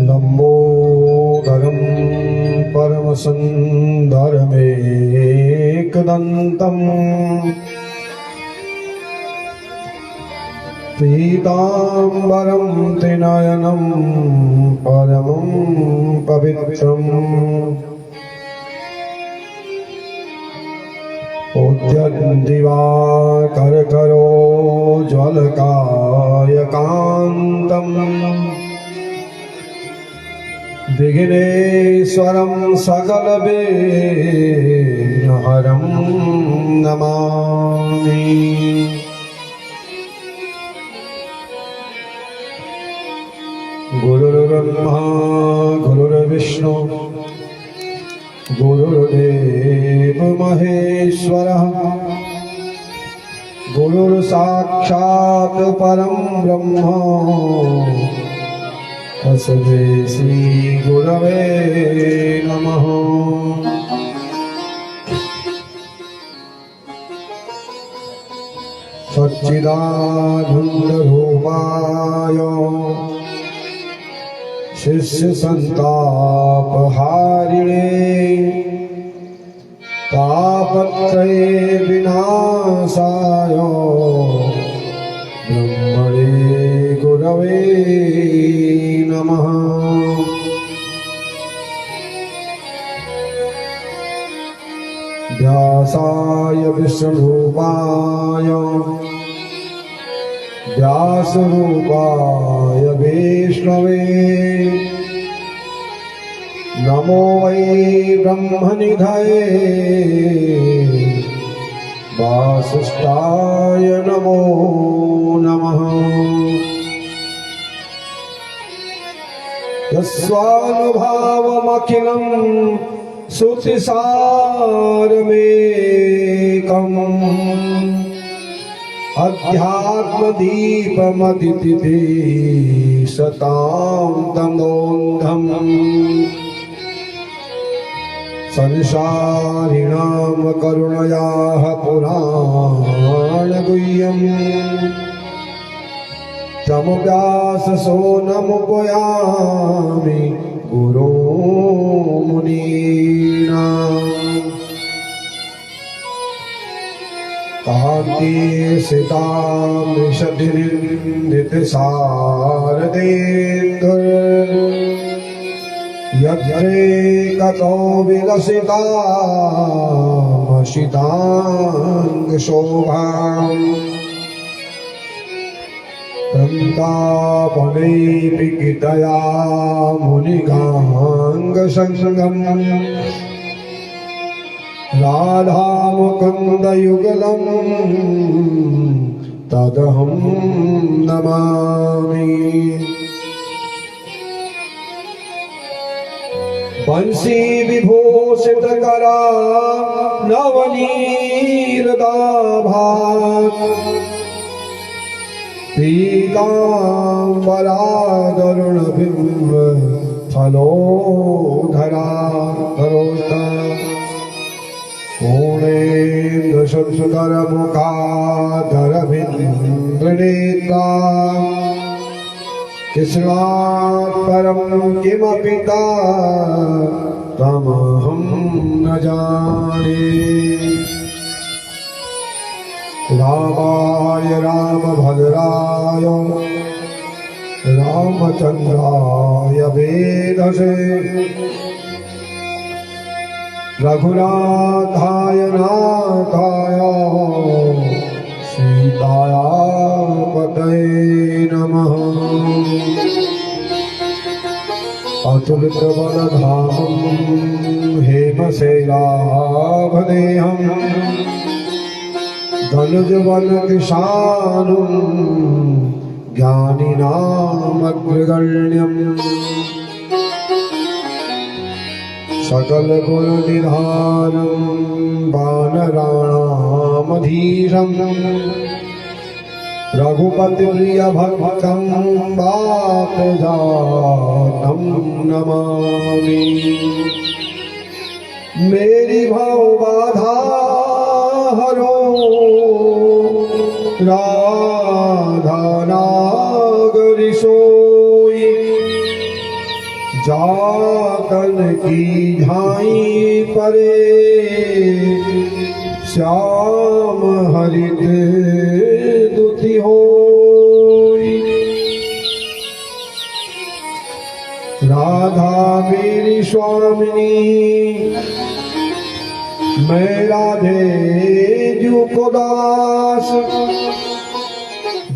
लंबोदरं परमसुन्दरमेकदन्तम् पीताम्बरं त्रिनयनं परमं पवित्रम् उद्यद्दिवाकरकरो ज्वलकायकान्तम् विघ्नेश्वरं सकलविघ्नहरं नमामि। गुरुर्ब्रह्मा गुरुर्विष्णु गुरुर्देव महेश्वरः गुरुर्साक्षात् परं ब्रह्म तस्मै श्री गुरवे नमः। सच्चिदानन्दरूपाय शिष्यसन्तापहारिणे तापत्रये विनाशाय ब्रह्मणे गुरवे नमः। व्यासाय विष्णुरूपाय व्यासरूपाय विष्णवे नमो वै ब्रह्मनिधये वासिष्ठाय नमो नमः। यस्वानुभावमखिलं श्रुतिसारमेकम् अध्यात्मदीपमदितिते सतां तमोन्धम् संसारिणां करुणयाः पुराणगुह्यम् तमुव्याससो नमुपयामि गुरो मुनीनाम्। यद्रेकतो विलसितामशिताङ्गशोभाम् तन्तापनैर्विकितया मुनिगाङ्गसङ्गम् राधामुकुन्दयुगलम् तदहं नमामि। बंसी विभूषितकरा नवनीरदाभात् पीताम्बरादरुणबिम्ब फलोधरा धरोष्टा पूर्णेन्दुशुधरमुखाधरभिन्द्रनेत्रा कृष्णात् परं किमपि तमहं न जाने। रामाय रामभद्राय रामचन्द्राय वेधसे रघुनाथाय नाथाय सीताय पतये नमः। अतुलितबलधामं हेमशैलाभदेहं धनुजवनकृशानुं ज्ञानिनामग्रगण्यम् सकलगुणनिधानं वानराणामधीशम् रघुपतिप्रियभक्तं वातजातं नमामि। मेरी भाव बाधा हरो राधा नागरी सोई जातन की झाई परे श्याम हरित दुति होई। राधा मेरी स्वामिनी मैं राधे जू को दास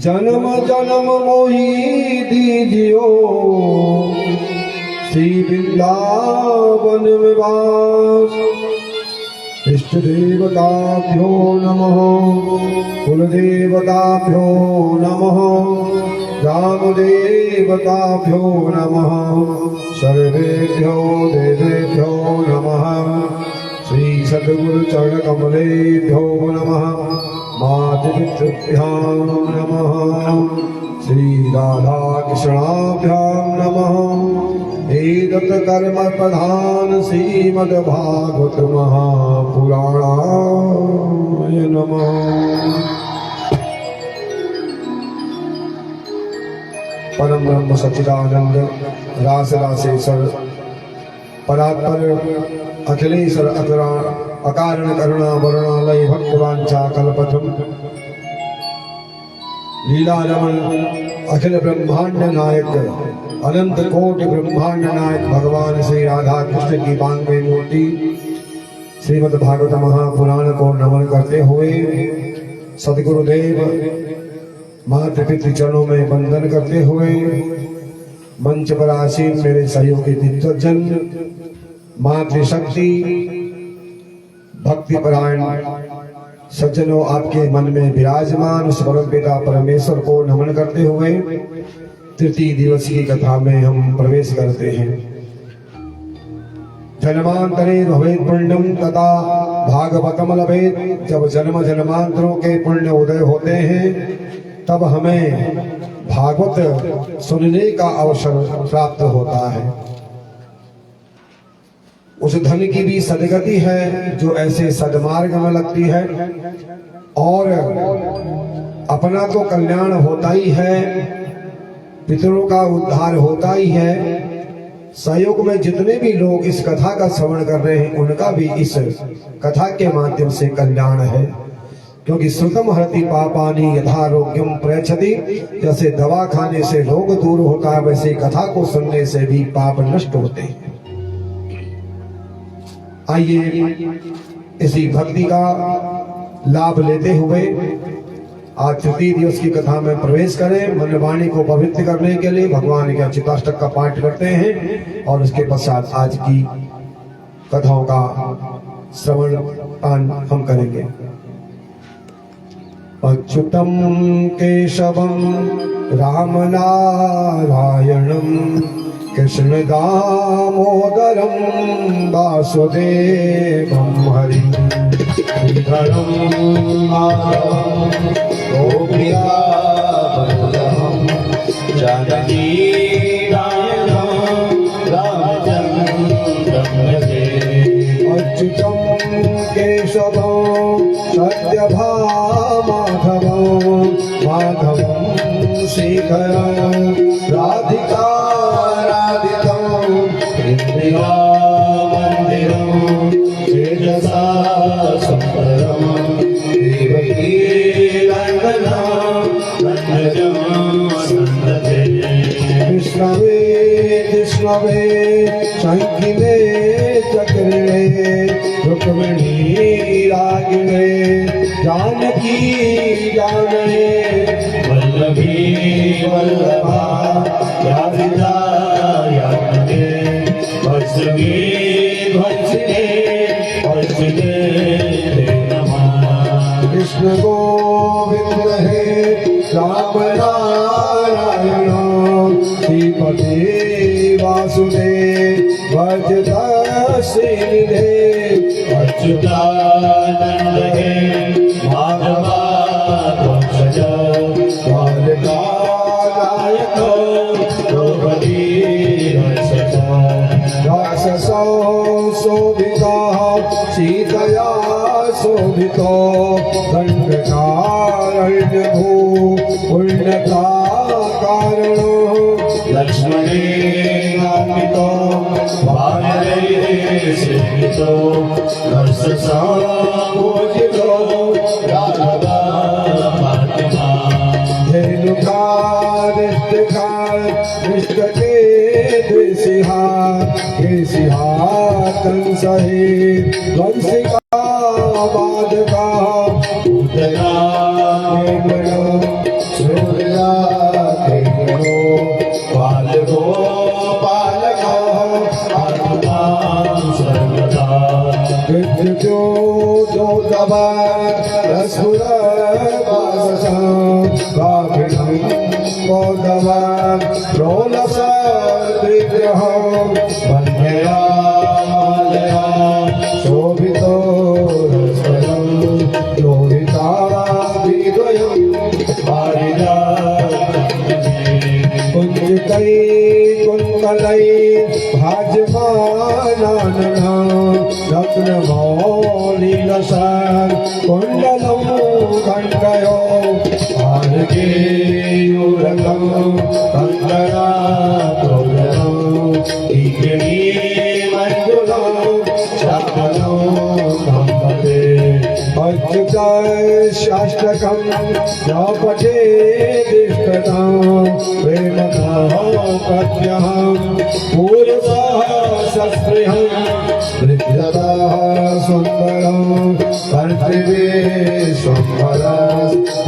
जन्म जन्म मोही दीजियो श्री वृंदावन में वास। इष्ट देवताभ्यो नमः कुल देवताभ्यो नमः राम देवताभ्यो नमः सर्वेभ्यो देवेभ्यो नमः श्री सद्गुरु चरण कमलेभ्यो नमः मातृपितृभ्यां नमः श्री राधा कृष्णाभ्यां नमः। एतत् कर्म प्रधान श्रीमद् भागवत महापुराणाय नमः। परम ब्रह्म सच्चिदानंद रास रासेश्वर परात्पर अखिलेश्वर अकारण करुणा वरुणालय भक्तवांछा कल्पथम लीला रमण अखिल ब्रह्मांड नायक अनंत कोटि ब्रह्मांड नायक भगवान श्री राधा कृष्ण की बांग्वे मूर्ति श्रीमद् भागवत महापुराण को नमन करते हुए सदगुरुदेव मातृपितृ चरणों में वंदन करते हुए मंच पर आसीन मेरे सहयोगी दिग्गजन मातृशक्ति भक्ति परायण सज्जनों आपके मन में विराजमान उस परम पिता परमेश्वर को नमन करते हुए तृतीय दिवस की कथा में हम प्रवेश करते हैं। जन्मांतरे भवेत् पुण्यम तथा भागवतम लभेत्। जब जन्म जन्मांतरों के पुण्य उदय होते हैं तब हमें भागवत सुनने का अवसर प्राप्त होता है। उस धन की भी सदगति है जो ऐसे सदमार्ग में लगती है और अपना तो कल्याण होता ही है, पितरों का उद्धार होता ही है। सहयोग में जितने भी लोग इस कथा का श्रवण कर रहे हैं उनका भी इस कथा के माध्यम से कल्याण है, क्योंकि श्रुतम हरति पापानि यथारोग्यम प्रयच्छति। जैसे दवा खाने से रोग दूर होता है वैसे कथा को सुनने से भी पाप नष्ट होते हैं। आइए इसी भक्ति का लाभ लेते हुए आज तृतीय दिवस की कथा में प्रवेश करें। मन वाणी को पवित्र करने के लिए भगवान के अच्युताष्टक का पाठ करते हैं और उसके पश्चात आज की कथाओं का श्रवण पान हम करेंगे। अच्युतम केशवम राम नारायणम कृष्ण दामोदरम वासुदेवम हरि श्रीधरम माधवम गोपिया वल्लभम जानकी नायकम रामचंद्रम भजे। अच्युतम केशवम सत्यभामाधवम माधवम श्रीधरम राधिका इंदिरा मंदिरम तेजसा संपरम देवकी नंदना नंदजम नंदते। विष्णवे विष्णवे शंखिले चक्रे रुक्मिणी रागिणे जानकी जाने वल्लभी वल्लभा यादिदा कृष्ण गोविंद हे राम नारायण श्रीपति वासुदेव भजता श्रीनिधे। अच्युतानंद हे माधवा वंशज द्वारका नायक द्रौपदी राक्षसा शोभिता सीतया शोभितो दंडकारण्य भू पुण्यता कारण लक्ष्मणेनान्वितो वानरैः सेवितो हर्षसामोदितो राघवात्मा धेनुकादिष्टके द्विसिहा केसिहा कंसहे वंशिका बाधका उदरा केवलो सूर्या केवलो बालको बालको आत्मा सर्वदा विद्युतो दोदवा रसुर वाससा वाभिनं बोधवा रोलस विग्रह वन्यया मालया शोभितो रसनं लोहिता विद्वयं कुञ्जिकै कुण्डलै भाजमानानना रत्नमौलिलसा कुण्डलं कण्डयो आर्गेयुरकं कन्दरातोरणं इग्नी मण्डलं चपलं कम्पते शास्त्रकं न पठे दिष्टतां प्रेमतः प्रत्यहं पूर्वः सस्पृहं वृद्धतः सुन्दरं कर्तृवे स्वम्भरः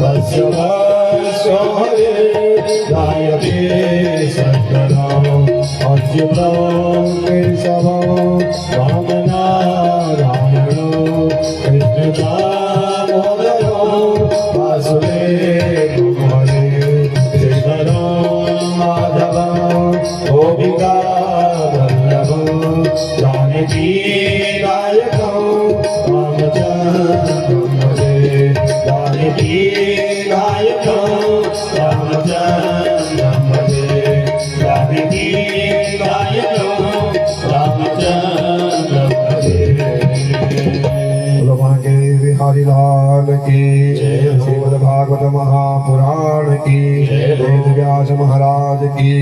वत्सवस्योहरे गायते सत्तरम् अच्युतं केशवं वामनारायणो कृष्णदामोदरो वासुदेवो हरे कृष्णो माधवं गोपिका वल्लभं जानकी नायकं रामचन्द्रं भजे जानकी नायकं रामचन्द्रं भजे जानकी नायकं रामचन्द्रं भजे के बिहारी लाल की श्रीमद् भागवत महापुराण की वेद व्यास महाराज की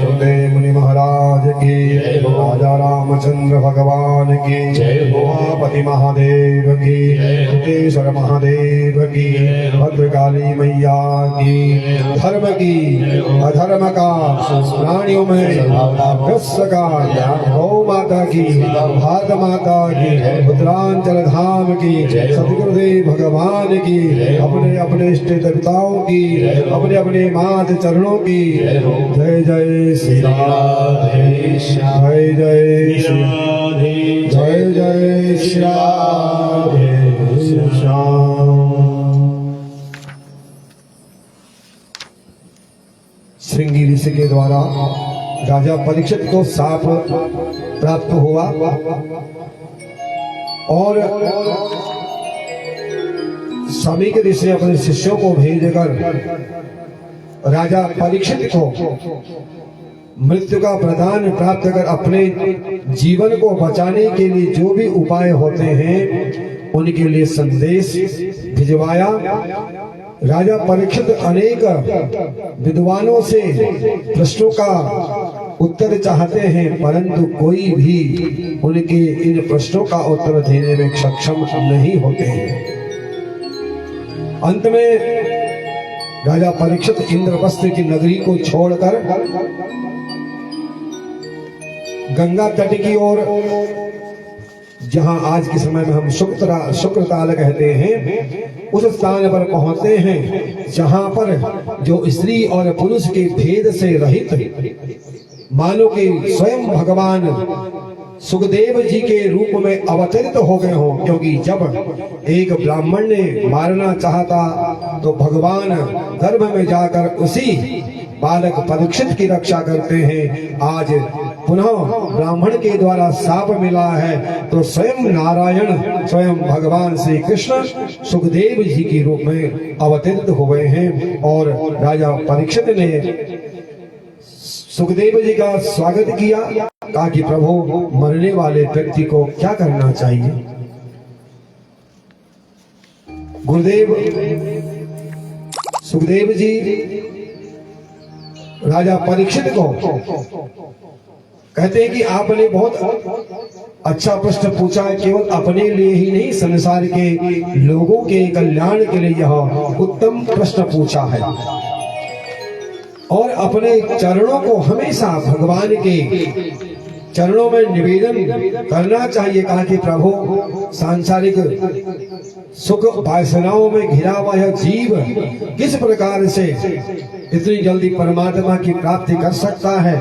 सुखदेव मुनि महाराज की राजा रामचंद्र भगवान की उमापति महादेव की सिद्धेश्वर महादेव की भद्रकाली मैया की धर्म की अधर्म का प्राणियों में अभ्यस्त का गौ माता की भारत माता की उत्तरांचल धाम की सतगुरुदेव भगवान की अपने अपने इष्ट देवताओं की अपने अपने मात चरणों की जय जय श्री राधे जय जय श्री जय जय श्री राधे श्याम। श्रृंगी ऋषि के द्वारा राजा परीक्षित को साप प्राप्त हुआ और स्वामी के ऋषि अपने शिष्यों को भेजकर राजा परीक्षित को मृत्यु का प्रदान प्राप्त कर अपने जीवन को बचाने के लिए जो भी उपाय होते हैं उनके लिए संदेश भिजवाया। राजा परीक्षित अनेक विद्वानों से प्रश्नों का उत्तर चाहते हैं परंतु कोई भी उनके इन प्रश्नों का उत्तर देने में सक्षम नहीं होते हैं। अंत में राजा परीक्षित इंद्रप्रस्थ की नगरी को छोड़कर गंगा तट की ओर, जहां आज के समय में हम शुक्रताल कहते हैं, उस स्थान पर पहुंचते हैं जहां पर जो स्त्री और पुरुष के भेद से रहित मानो कि स्वयं भगवान सुखदेव जी के रूप में अवतरित हो गए हों। क्योंकि जब एक ब्राह्मण ने मारना चाहता तो भगवान गर्भ में जाकर उसी बालक परीक्षित की रक्षा करते हैं। आज पुनः ब्राह्मण के द्वारा शाप मिला है तो स्वयं नारायण स्वयं भगवान श्री कृष्ण सुखदेव जी के रूप में अवतरित हो गए हैं और राजा परीक्षित ने सुखदेव जी का स्वागत किया। कहा कि प्रभु मरने वाले व्यक्ति को क्या करना चाहिए। गुरुदेव सुखदेव जी राजा परीक्षित को कहते हैं कि आपने बहुत अच्छा प्रश्न पूछा है। केवल अपने लिए ही नहीं, संसार के लोगों के कल्याण के लिए यह उत्तम प्रश्न पूछा है। और अपने चरणों को हमेशा भगवान के चरणों में निवेदन करना चाहिए। कहा कि प्रभु सांसारिक सुख वासनाओं में घिरा हुआ यह जीव किस प्रकार से इतनी जल्दी परमात्मा की प्राप्ति कर सकता है।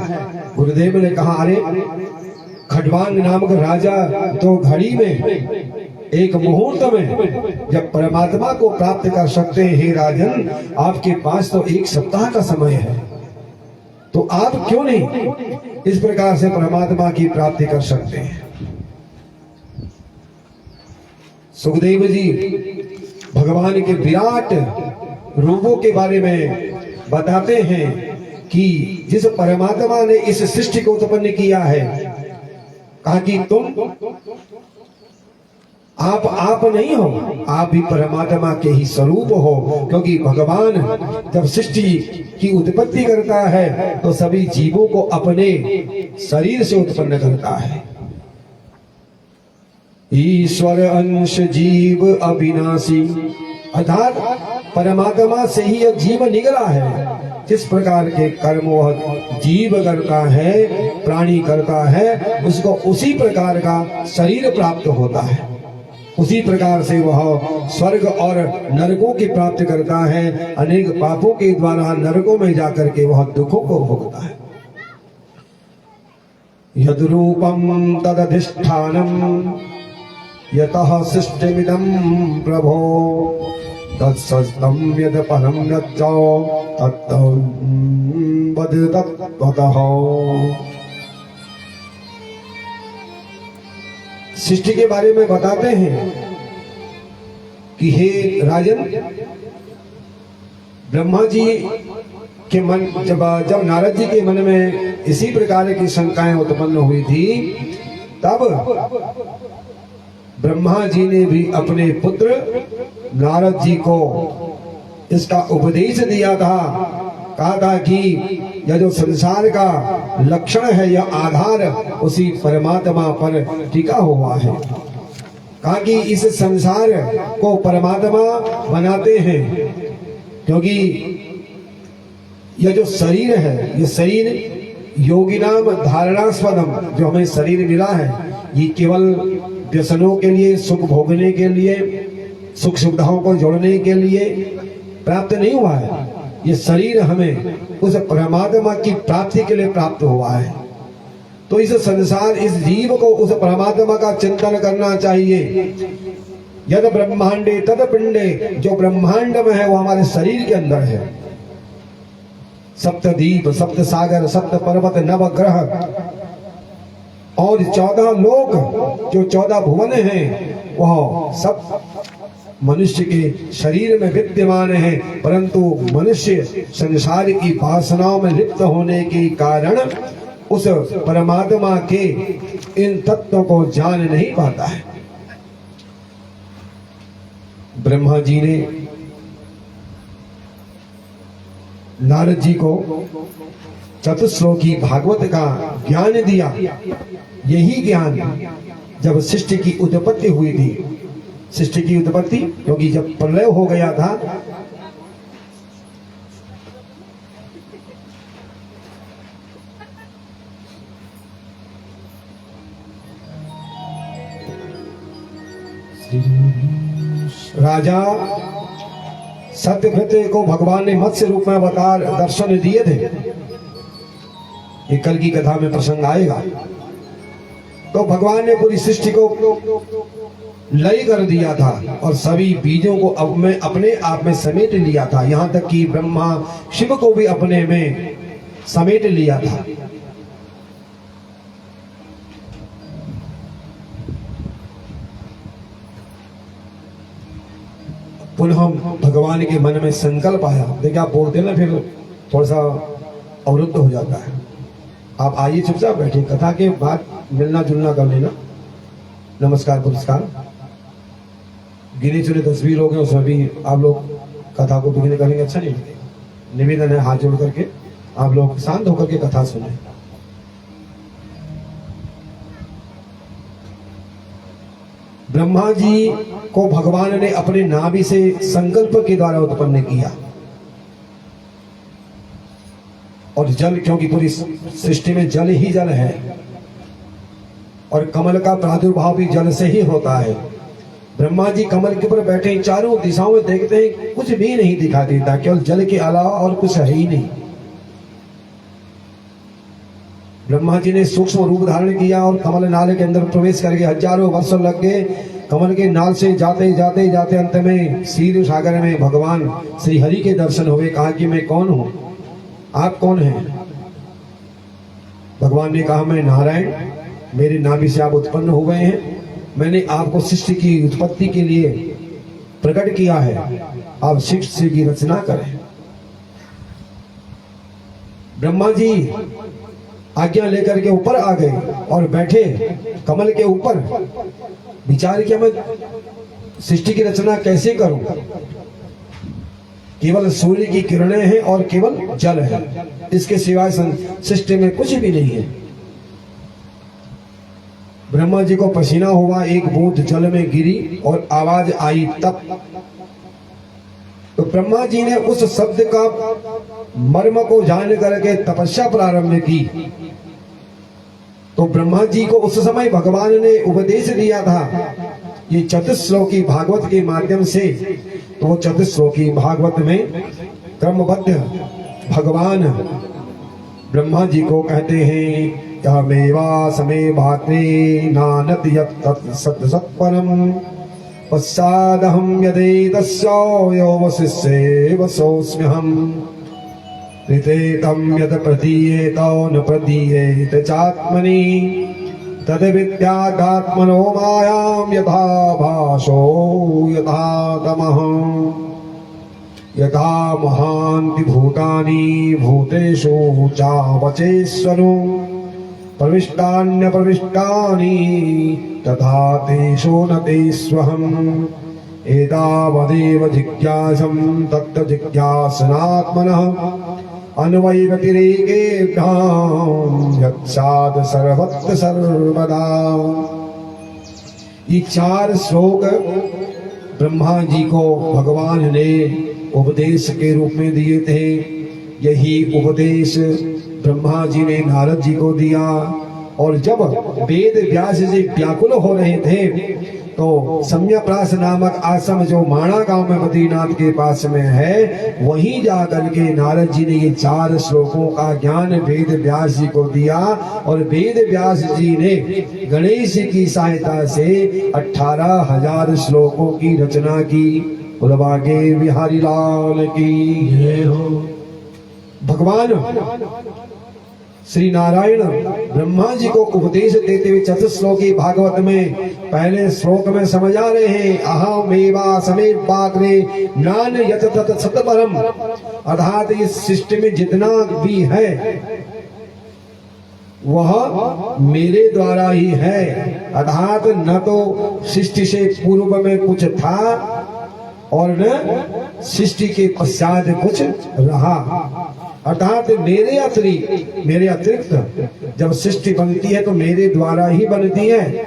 गुरुदेव ने कहा, अरे खडवांग नामक राजा तो घड़ी में, एक मुहूर्त में जब परमात्मा को प्राप्त कर सकते हैं। हे राजन, आपके पास तो एक सप्ताह का समय है, तो आप क्यों नहीं इस प्रकार से परमात्मा की प्राप्ति कर सकते हैं। सुखदेव जी भगवान के विराट रूपों के बारे में बताते हैं कि जिस परमात्मा ने इस सृष्टि को उत्पन्न किया है, कहा कि तुम आप नहीं हो, आप भी परमात्मा के ही स्वरूप हो। क्योंकि भगवान जब सृष्टि की उत्पत्ति करता है तो सभी जीवों को अपने शरीर से उत्पन्न करता है। ईश्वर अंश जीव अविनाशी, अर्थात परमात्मा से ही यह जीव निकला है। जिस प्रकार के कर्म वह जीव करता है, प्राणी करता है, उसको उसी प्रकार का शरीर प्राप्त होता है। उसी प्रकार से वह स्वर्ग और नरकों की प्राप्ति करता है। अनेक पापों के द्वारा नरकों में जाकर के वह दुखों को भोगता है। यद रूपम तदधिष्ठानम यतः सृष्टिमिदं प्रभो तत्सत्यं यद परम यच्च तत्तं वद तत्त्वतः। सृष्टि के बारे में बताते हैं कि हे राजन, ब्रह्मा जी के मन जब नारद जी के मन में इसी प्रकार की शंकाएं उत्पन्न हुई थी, तब ब्रह्मा जी ने भी अपने पुत्र नारद जी को इसका उपदेश दिया था। कहा था कि यह जो संसार का लक्षण है, यह आधार उसी परमात्मा पर टिका हुआ है। कहा कि इस संसार को परमात्मा बनाते हैं, क्योंकि यह जो शरीर है, ये शरीर योगिनाम धारणास्पदम, जो हमें शरीर मिला है, ये केवल व्यसनों के लिए, सुख भोगने के लिए, सुख सुविधाओं को जोड़ने के लिए प्राप्त नहीं हुआ है। ये शरीर हमें उस परमात्मा की प्राप्ति के लिए प्राप्त हुआ है। तो इस संसार, इस जीव को उस परमात्मा का चिंतन करना चाहिए। यद ब्रह्मांडे तद पिंडे, जो ब्रह्मांड में है वो हमारे शरीर के अंदर है। सप्तद्वीप, सप्त सागर, सप्त पर्वत, नव ग्रह और 14 लोक, जो 14 भुवन हैं, वह सब मनुष्य के शरीर में विद्यमान है। परंतु मनुष्य संसार की वासनाओं में लिप्त होने के कारण उस परमात्मा के इन तत्वों को जान नहीं पाता है। ब्रह्मा जी ने नारद जी को चतुश्लोकी भागवत का ज्ञान दिया। यही ज्ञान जब सृष्टि की उत्पत्ति हुई थी, सृष्टि की उत्पत्ति, क्योंकि जब प्रलय हो गया था, राजा सत्यव्रत को भगवान ने मत्स्य रूप में अवतार दर्शन दिए थे। ये कल की कथा में प्रसंग आएगा। तो भगवान ने पूरी सृष्टि को लय कर दिया था और सभी बीजों को अब में अपने आप में समेट लिया था। यहां तक कि ब्रह्मा शिव को भी अपने में समेट लिया था। पुनः भगवान के मन में संकल्प आया। देखिए, आप बोलते ना, फिर थोड़ा सा अवरुद्ध हो जाता है। आप आइए, चुपचाप बैठिए, कथा के बाद मिलना जुलना कर लेना, नमस्कार पुरस्कार। गिने चुने 10-20 लोग हैं, उसमें भी आप लोग कथा को बिगड़े करेंगे, अच्छा नहीं। निवेदन है हाथ जोड़ करके आप लोग शांत होकर के कथा सुने। ब्रह्मा जी को भगवान ने अपने नाभि से संकल्प के द्वारा उत्पन्न किया, और जल, क्योंकि पूरी सृष्टि में जल ही जल है, और कमल का प्रादुर्भाव भी जल से ही होता है। ब्रह्मा जी कमल के ऊपर बैठे, चारों दिशाओं में देखते हैं, कुछ भी नहीं दिखाई देता, केवल जल के अलावा और कुछ है ही नहीं। ब्रह्मा जी ने सूक्ष्म रूप धारण किया और कमल नाल के अंदर प्रवेश करके हजारों वर्ष लग गए। कमल के नाल से जाते जाते जाते अंत में क्षीर सागर में भगवान श्री हरि के दर्शन हुए। कहा कि मैं कौन हूं, आप कौन हैं? भगवान ने कहा मैं नारायण, मेरे नाभि से आप उत्पन्न हुए हैं, मैंने आपको सृष्टि की उत्पत्ति के लिए प्रकट किया है, आप सृष्टि की रचना करें। ब्रह्मा जी आज्ञा लेकर के ऊपर आ गए और बैठे कमल के ऊपर। विचार किया मैं सृष्टि की रचना कैसे करूं, केवल सूर्य की किरणें हैं और केवल जल है, इसके सिवाय सृष्टि में कुछ भी नहीं है। ब्रह्मा जी को पसीना हुआ, एक बूंद जल में गिरी और आवाज आई तप। तो ब्रह्मा जी ने उस शब्द का मर्म को जान करके तपस्या प्रारंभ की। तो ब्रह्मा जी को उस समय भगवान ने उपदेश दिया था ये चतुश्लोकी भागवत के माध्यम से। तो वो चतुश्लोकी भागवत में क्रमबद्ध भगवान ब्रह्मा जी को कहते हैं यमेवा समे भाते नानत यत् सत् सत्परम पश्चादहं यदेतस्यो यो वसिष्ये वसोऽस्म्यहम् ऋतेतं यत् प्रतीयेत न प्रतीयेत चात्मनि तद्विद्यादात्मनो मायां यथा भासो यथा तमः यथा महान्ति भूतानि भूतेषु चावचेश्वरो प्रविष्टान्यप्रविष्टानि तथा तेषु न तेष्वहम् एतावदेव जिज्ञासं तत्र जिज्ञासनात्मनः अन्वयगतिरेकेभ्यां यत्साद सर्वत्र सर्वदा। ये 4 श्लोक ब्रह्मा जी को भगवान ने उपदेश के रूप में दिए थे। यही उपदेश ब्रह्मा जी ने नारद जी को दिया। और जब वेद व्यास जी व्याकुल हो रहे थे तो सम्यप्रास नामक आश्रम जो माणा गांव में बद्रीनाथ के पास में है, वहीं जाकर के नारद जी ने ये 4 श्लोकों का ज्ञान वेद व्यास जी को दिया। और वेद व्यास जी ने गणेश की सहायता से 18,000 श्लोकों की रचना की। उलवागे बिहारी लाल की जय हो। भगवान श्री नारायण ब्रह्मा जी को उपदेश देते हुए चतुश्लोकी भागवत में पहले श्लोक में समझा रहे हैं अहमेवा समेत पात्रे नान यत तत सतपरम। अर्थात इस सृष्टि में जितना भी है वह मेरे द्वारा ही है। अर्थात न तो सृष्टि से पूर्व में कुछ था और न सृष्टि के पश्चात कुछ रहा। अर्थात मेरे अतिरिक्त जब सृष्टि बनती है तो मेरे द्वारा ही बनती है।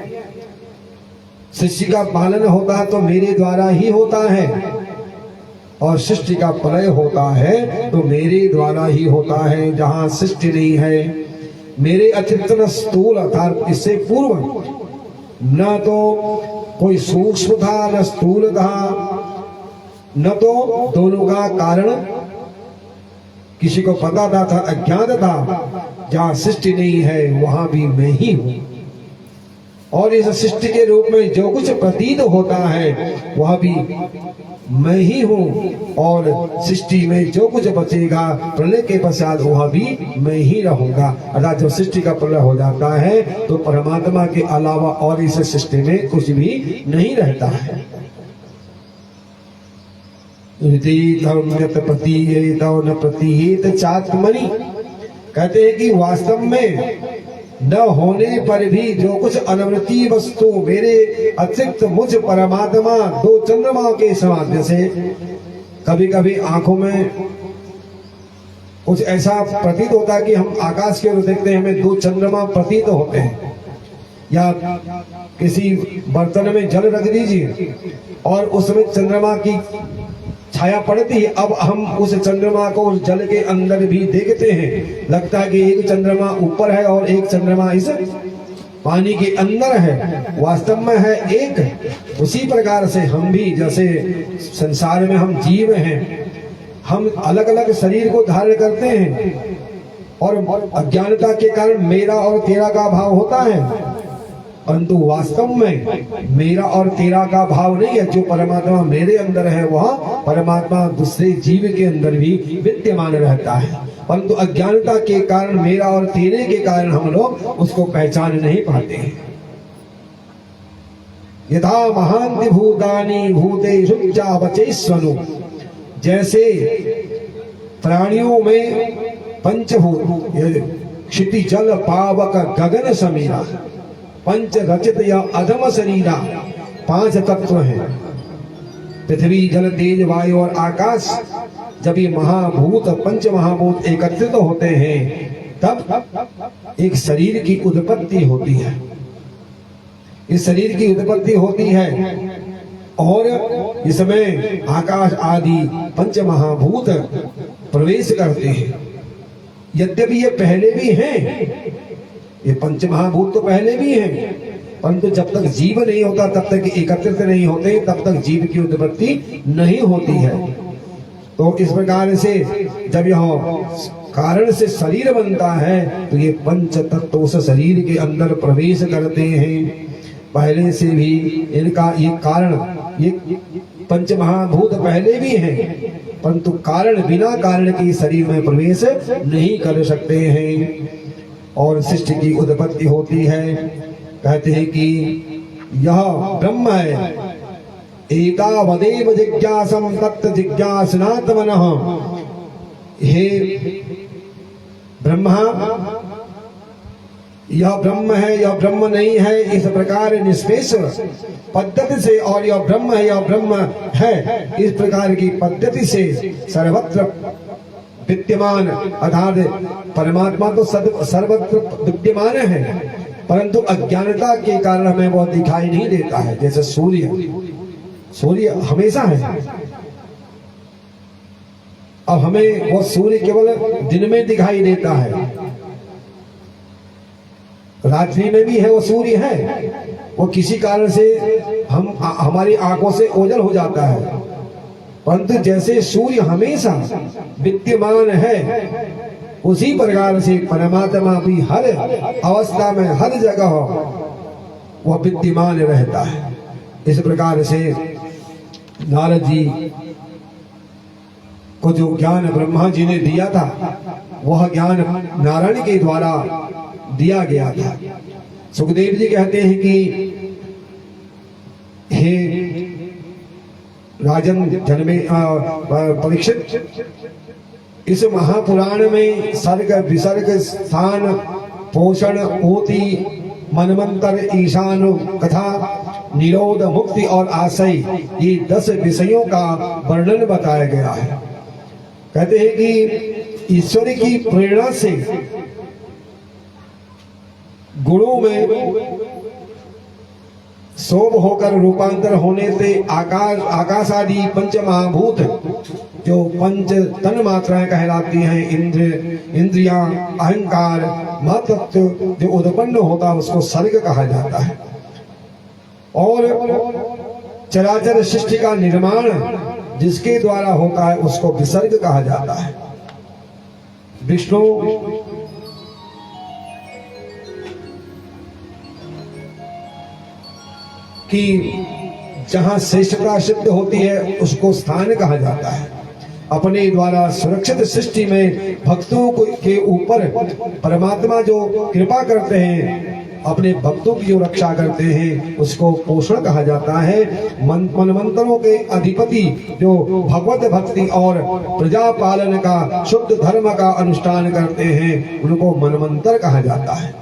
सृष्टि का पालन होता है तो मेरे द्वारा ही होता है, और सृष्टि का प्रलय होता है तो मेरे द्वारा ही होता है। जहां सृष्टि नहीं है मेरे अतिरिक्त न स्थूल अर्थात इससे पूर्व न तो कोई सूक्ष्म था न स्थूल था, न तो दोनों का कारण किसी को पता था अज्ञात था। जहां सृष्टि नहीं है वहां भी मैं ही हूं। और इस सृष्टि के रूप में जो कुछ प्रतीत होता है वह भी मैं ही हूं। और सृष्टि में जो कुछ बचेगा प्रलय के पश्चात वह भी मैं ही रहूंगा। अर्थात जब सृष्टि का प्रलय हो जाता है तो परमात्मा के अलावा और इस सृष्टि में कुछ भी नहीं रहता है। प्रतीयेत न प्रतीयेत चात्मनि कहते हैं कि वास्तव में न होने पर भी जो कुछ अनवरती वस्तु मेरे अतिरिक्त मुझ परमात्मा दो चंद्रमा के समान, जैसे कभी कभी आंखों में कुछ ऐसा प्रतीत होता है कि हम आकाश की ओर देखते हैं, हमें दो चंद्रमा प्रतीत होते हैं, या किसी बर्तन में जल रख दीजिए और उसमें चंद्रमा की छाया पड़ती है। अब हम उस चंद्रमा को उस जल के अंदर भी देखते हैं, लगता है कि एक चंद्रमा ऊपर है और एक चंद्रमा इस पानी के अंदर है, वास्तव में है एक। उसी प्रकार से हम भी, जैसे संसार में हम जीव हैं, हम अलग अलग शरीर को धारण करते हैं और अज्ञानता के कारण मेरा और तेरा का भाव होता है, परंतु वास्तव में मेरा और तेरा का भाव नहीं है। जो परमात्मा मेरे अंदर है वह परमात्मा दूसरे जीव के अंदर भी विद्यमान रहता है, परंतु अज्ञानता के कारण, मेरा और तेरे के कारण हम लोग उसको पहचान नहीं पाते हैं। यथा महांति भूतानि भूतेषु चावचेष्वनु, जैसे प्राणियों में पंचभूत क्षिति जल पावक गगन समीरा, पंच रचित या अधम शरीरा, पांच तत्व हैं, पृथ्वी जल तेज वायु और आकाश। जब ये महाभूत पंच महाभूत एकत्रित होते हैं तब एक शरीर की उत्पत्ति होती है। इस शरीर की उत्पत्ति होती है और इसमें आकाश आदि पंच महाभूत प्रवेश करते हैं। यद्यपि ये पहले भी हैं, ये पंच महाभूत तो पहले भी हैं, परंतु जब तक जीव नहीं होता, तब तक एकत्रित नहीं होते, तब तक जीव की उत्पत्ति नहीं होती है। तो इस प्रकार से जब यह कारण से शरीर बनता है तो ये पंच तत्व उस शरीर के अंदर प्रवेश करते हैं। पहले से भी इनका ये कारण, ये पंच महाभूत पहले भी हैं, परंतु कारण बिना कारण के शरीर में प्रवेश नहीं कर सकते हैं और सृष्टि की उत्पत्ति होती है। कहते हैं कि यह ब्रह्म है, एतावदेव जिज्ञासं तत् जिज्ञासनात्मनः। हे ब्रह्मा, यह ब्रह्म है, यह ब्रह्म नहीं है, इस प्रकार निष्पेष पद्धति से, और यह ब्रह्म है, यह ब्रह्म है, इस प्रकार की पद्धति से सर्वत्र विद्यमान, अर्थात परमात्मा तो सर्वत्र विद्यमान है, परंतु अज्ञानता के कारण हमें वो दिखाई नहीं देता है। जैसे सूर्य हमेशा है, अब हमें वो सूर्य केवल दिन में दिखाई देता है, रात्रि में भी है वो सूर्य है, वो किसी कारण से हमारी आंखों से ओझल हो जाता है, परंतु जैसे सूर्य हमेशा विद्यमान है, उसी प्रकार से परमात्मा भी हर अवस्था में, हर जगह वह विद्यमान रहता है। इस प्रकार से नारद जी को जो ज्ञान ब्रह्मा जी ने दिया था, वह ज्ञान नारायण के द्वारा दिया गया था। सुखदेव जी कहते हैं कि हे राजन जन्मे परीक्षित, इस महापुराण में सर्ग विसर्ग स्थान पोषण होती मनमंत्र ईशान कथा निरोध मुक्ति और आशय, ये 10 विषयों का वर्णन बताया गया है। कहते हैं कि ईश्वर की प्रेरणा से गुणों में शोभ होकर रूपांतर होने से आकाश आदि पंच महाभूत जो पंच तन मात्राएं कहलाती हैं, इंद्रियां, अहंकार, महतत्व जो उत्पन्न होता है उसको सर्ग कहा जाता है। और चराचर सृष्टि का निर्माण जिसके द्वारा होता है उसको विसर्ग कहा जाता है। विष्णु की जहां श्रेष्ठता सिद्ध होती है उसको स्थान कहा जाता है। अपने द्वारा सुरक्षित सृष्टि में भक्तों के ऊपर परमात्मा जो कृपा करते हैं, अपने भक्तों की जो रक्षा करते हैं उसको पोषण कहा जाता है। मनमंत्रों के अधिपति जो भगवत भक्ति और प्रजा पालन का शुद्ध धर्म का अनुष्ठान करते हैं उनको मनमंत्र कहा जाता है।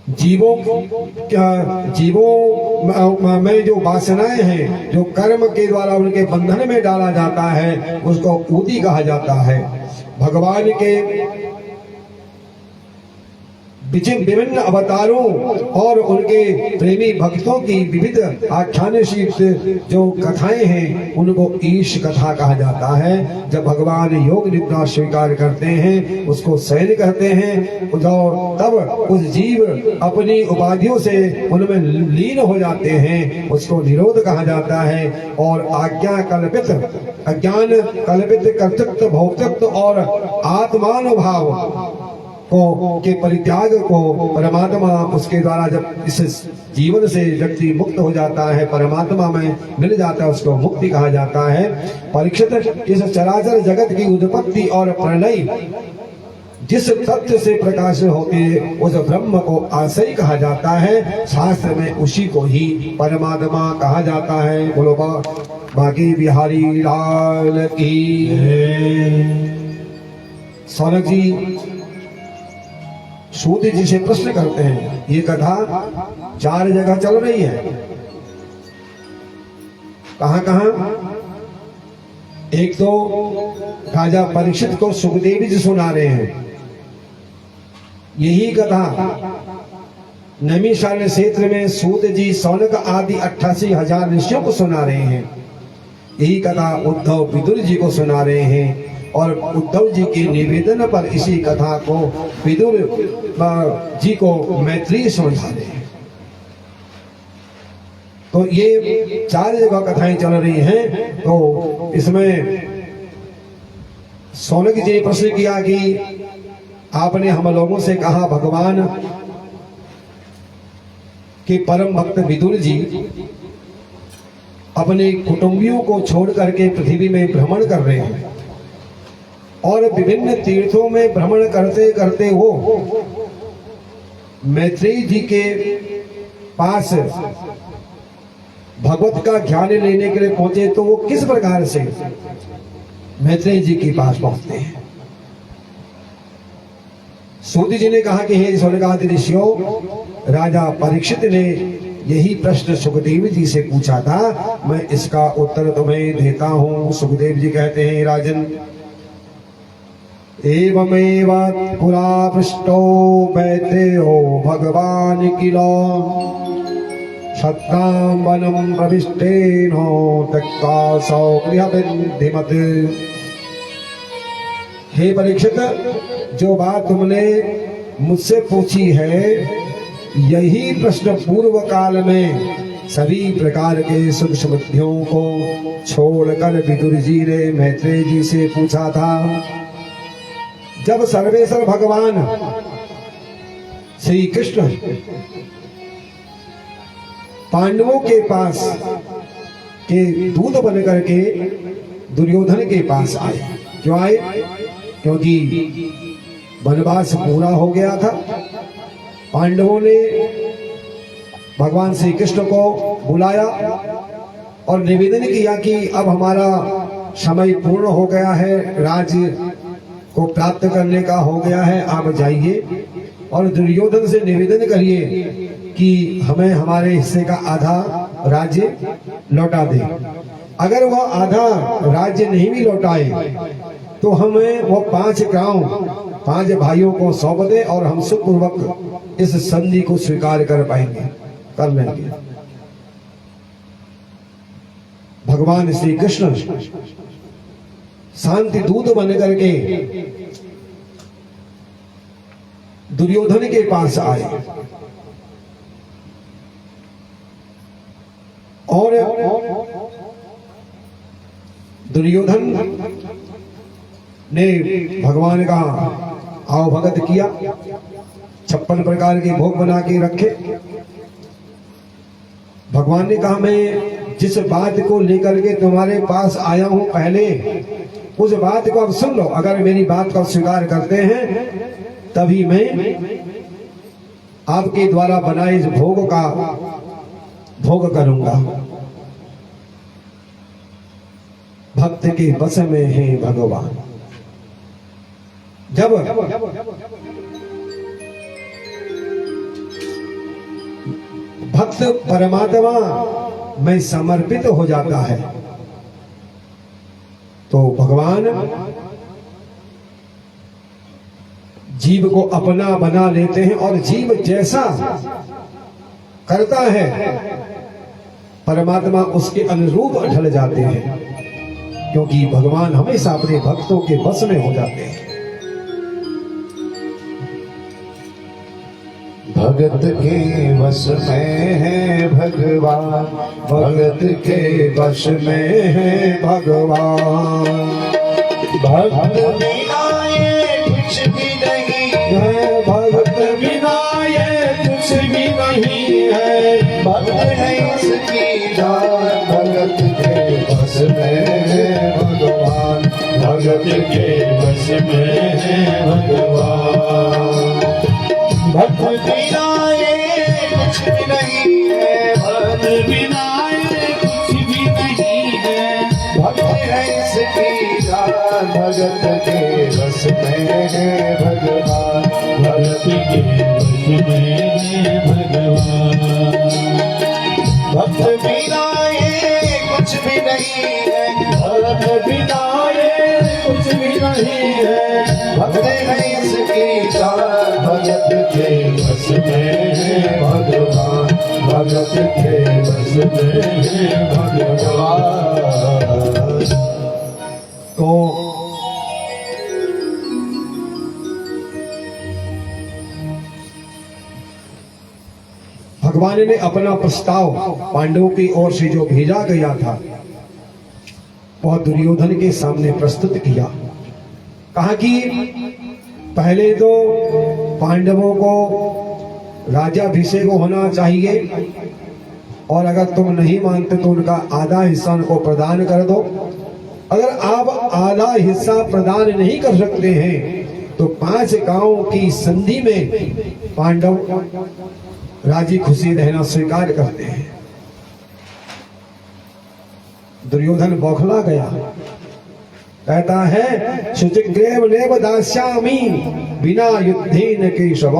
जीवों में जो वासनाएं हैं, जो कर्म के द्वारा उनके बंधन में डाला जाता है उसको ऊती कहा जाता है। भगवान के विभिन्न अवतारों और उनके प्रेमी भक्तों की विविध आख्यानशीत जो कथाएं हैं उनको ईश कथा कहा जाता है। जब भगवान योग निद्रा स्वीकार करते हैं उसको शयन कहते हैं। तब उस जीव अपनी उपाधियों से उनमें लीन हो जाते हैं, उसको निरोध कहा जाता है। और आज्ञा कल्पित अज्ञान कल्पित कर्तृत्व भौतिकत्व और आत्मानुभाव के परित्याग को परमात्मा उसके द्वारा जब इस जीवन से व्यक्ति मुक्त हो जाता है, परमात्मा में मिल जाता है, उसको मुक्ति कहा जाता है। परीक्षित, इस चराचर जगत की उत्पत्ति और प्रलय जिस तत्व से प्रकाश होते है उस ब्रह्म को आश्रय कहा जाता है। शास्त्र में उसी को ही परमात्मा कहा जाता है। बोलो बाकी बिहारी लाल की। सौनक जी सूत जी से प्रश्न करते हैं, ये कथा 4 जगह चल रही है। कहां कहां? एक तो राजा परीक्षित को सुखदेव जी सुना रहे हैं। यही कथा नैमिषारण्य क्षेत्र में सूत जी सौनक आदि 88,000 ऋषियों को सुना रहे हैं। यही कथा उद्धव विदुर जी को सुना रहे हैं और उद्धव जी के निवेदन पर इसी कथा को विदुर जी को मैत्रेयी समझा रहे हैं। तो ये 4 जगह कथाएं चल रही हैं। तो इसमें सौनक जी ने प्रश्न किया कि आपने हम लोगों से कहा भगवान के परम भक्त विदुर जी अपने कुटुंबियों को छोड़ करके पृथ्वी में भ्रमण कर रहे हैं और विभिन्न तीर्थों में भ्रमण करते करते वो मैत्रेयी जी के पास भगवत का ज्ञान लेने के लिए पहुंचे। तो वो किस प्रकार से मैत्रेयी जी के पास पहुंचते हैं? सूत जी ने कहा कि हे सौनकादि ऋषियों, राजा परीक्षित ने यही प्रश्न सुखदेव जी से पूछा था, मैं इसका उत्तर तुम्हें देता हूं। सुखदेव जी कहते हैं, राजन एवमेव पुरा पृष्टो मैत्रेयो भगवान किलो शतां वनं प्रविष्टेनो त्यक्त्वा सौगृहविधिमत्। हे परीक्षित, जो बात तुमने मुझसे पूछी है यही प्रश्न पूर्व काल में सभी प्रकार के सुख समृद्धियों को छोड़कर विदुर जी ने मैत्रेय जी से पूछा था। जब सर्वेश्वर भगवान श्री कृष्ण पांडवों के पास के दूत बन करके दुर्योधन के पास आए। क्यों आए? क्योंकि वनवास पूरा हो गया था। पांडवों ने भगवान श्री कृष्ण को बुलाया और निवेदन किया कि अब हमारा समय पूर्ण हो गया है, राज्य को प्राप्त करने का हो गया है, आप जाइए और दुर्योधन से निवेदन करिए कि हमें हमारे हिस्से का आधा राज्य लौटा दे। अगर वह आधा राज्य नहीं भी लौटाए तो हमें वो 5 गांव 5 भाइयों को सौंप दे और हम सुखपूर्वक इस संधि को स्वीकार कर पाएंगे, कर लेंगे। भगवान श्री कृष्ण शांति दूत बन करके दुर्योधन के पास आए और दुर्योधन ने भगवान का आवभगत किया, 56 प्रकार के भोग बना के रखे। भगवान ने कहा, मैं जिस बात को लेकर के तुम्हारे पास आया हूं पहले उस बात को अब सुन लो। अगर मेरी बात को स्वीकार करते हैं तभी मैं आपके द्वारा बनाए इस भोग का भोग करूंगा। भक्त के बस में है भगवान। जब भक्त परमात्मा में समर्पित हो जाता है तो भगवान जीव को अपना बना लेते हैं और जीव जैसा करता है परमात्मा उसके अनुरूप ढल जाते हैं, क्योंकि भगवान हमेशा अपने भक्तों के बस में हो जाते हैं। भगत के वश में है भगवान, भगत के वश में है भगवान। भक्त बिना ये कुछ भी नहीं है, भक्त बिना ये कुछ भी नहीं है। भक्त है इसकी जान, भगत के वश में है भगवान, भगत के वश में है भगवान। भक्त बिना ये कुछ भी नहीं है, भक्त बिना ये कुछ भी नहीं है। भक्त है इसकी जान, भगत के वश में है भगवान, भगत के वश में है भगवान। भक्त बिना ये कुछ भी नहीं है, भक्त बिना ये कुछ भी नहीं है। भक्त है इसकी जान, भगत के वश में है भगवान, भगत के वश में है भगवान। तो भगवान ने अपना प्रस्ताव पांडवों की ओर से जो भेजा गया था वह दुर्योधन के सामने प्रस्तुत किया। कहा कि पहले तो पांडवों को राज्याभिषेक होना चाहिए और अगर तुम नहीं मानते तो उनका आधा हिस्सा उनको प्रदान कर दो। अगर आप आधा हिस्सा प्रदान नहीं कर सकते हैं तो 5 गांवों की संधि में पांडव राजी खुशी रहना स्वीकार करते हैं। दुर्योधन बौखला गया, कहता है शुचिग्रीव नेव दास्यामि बिना युद्धेन केशव।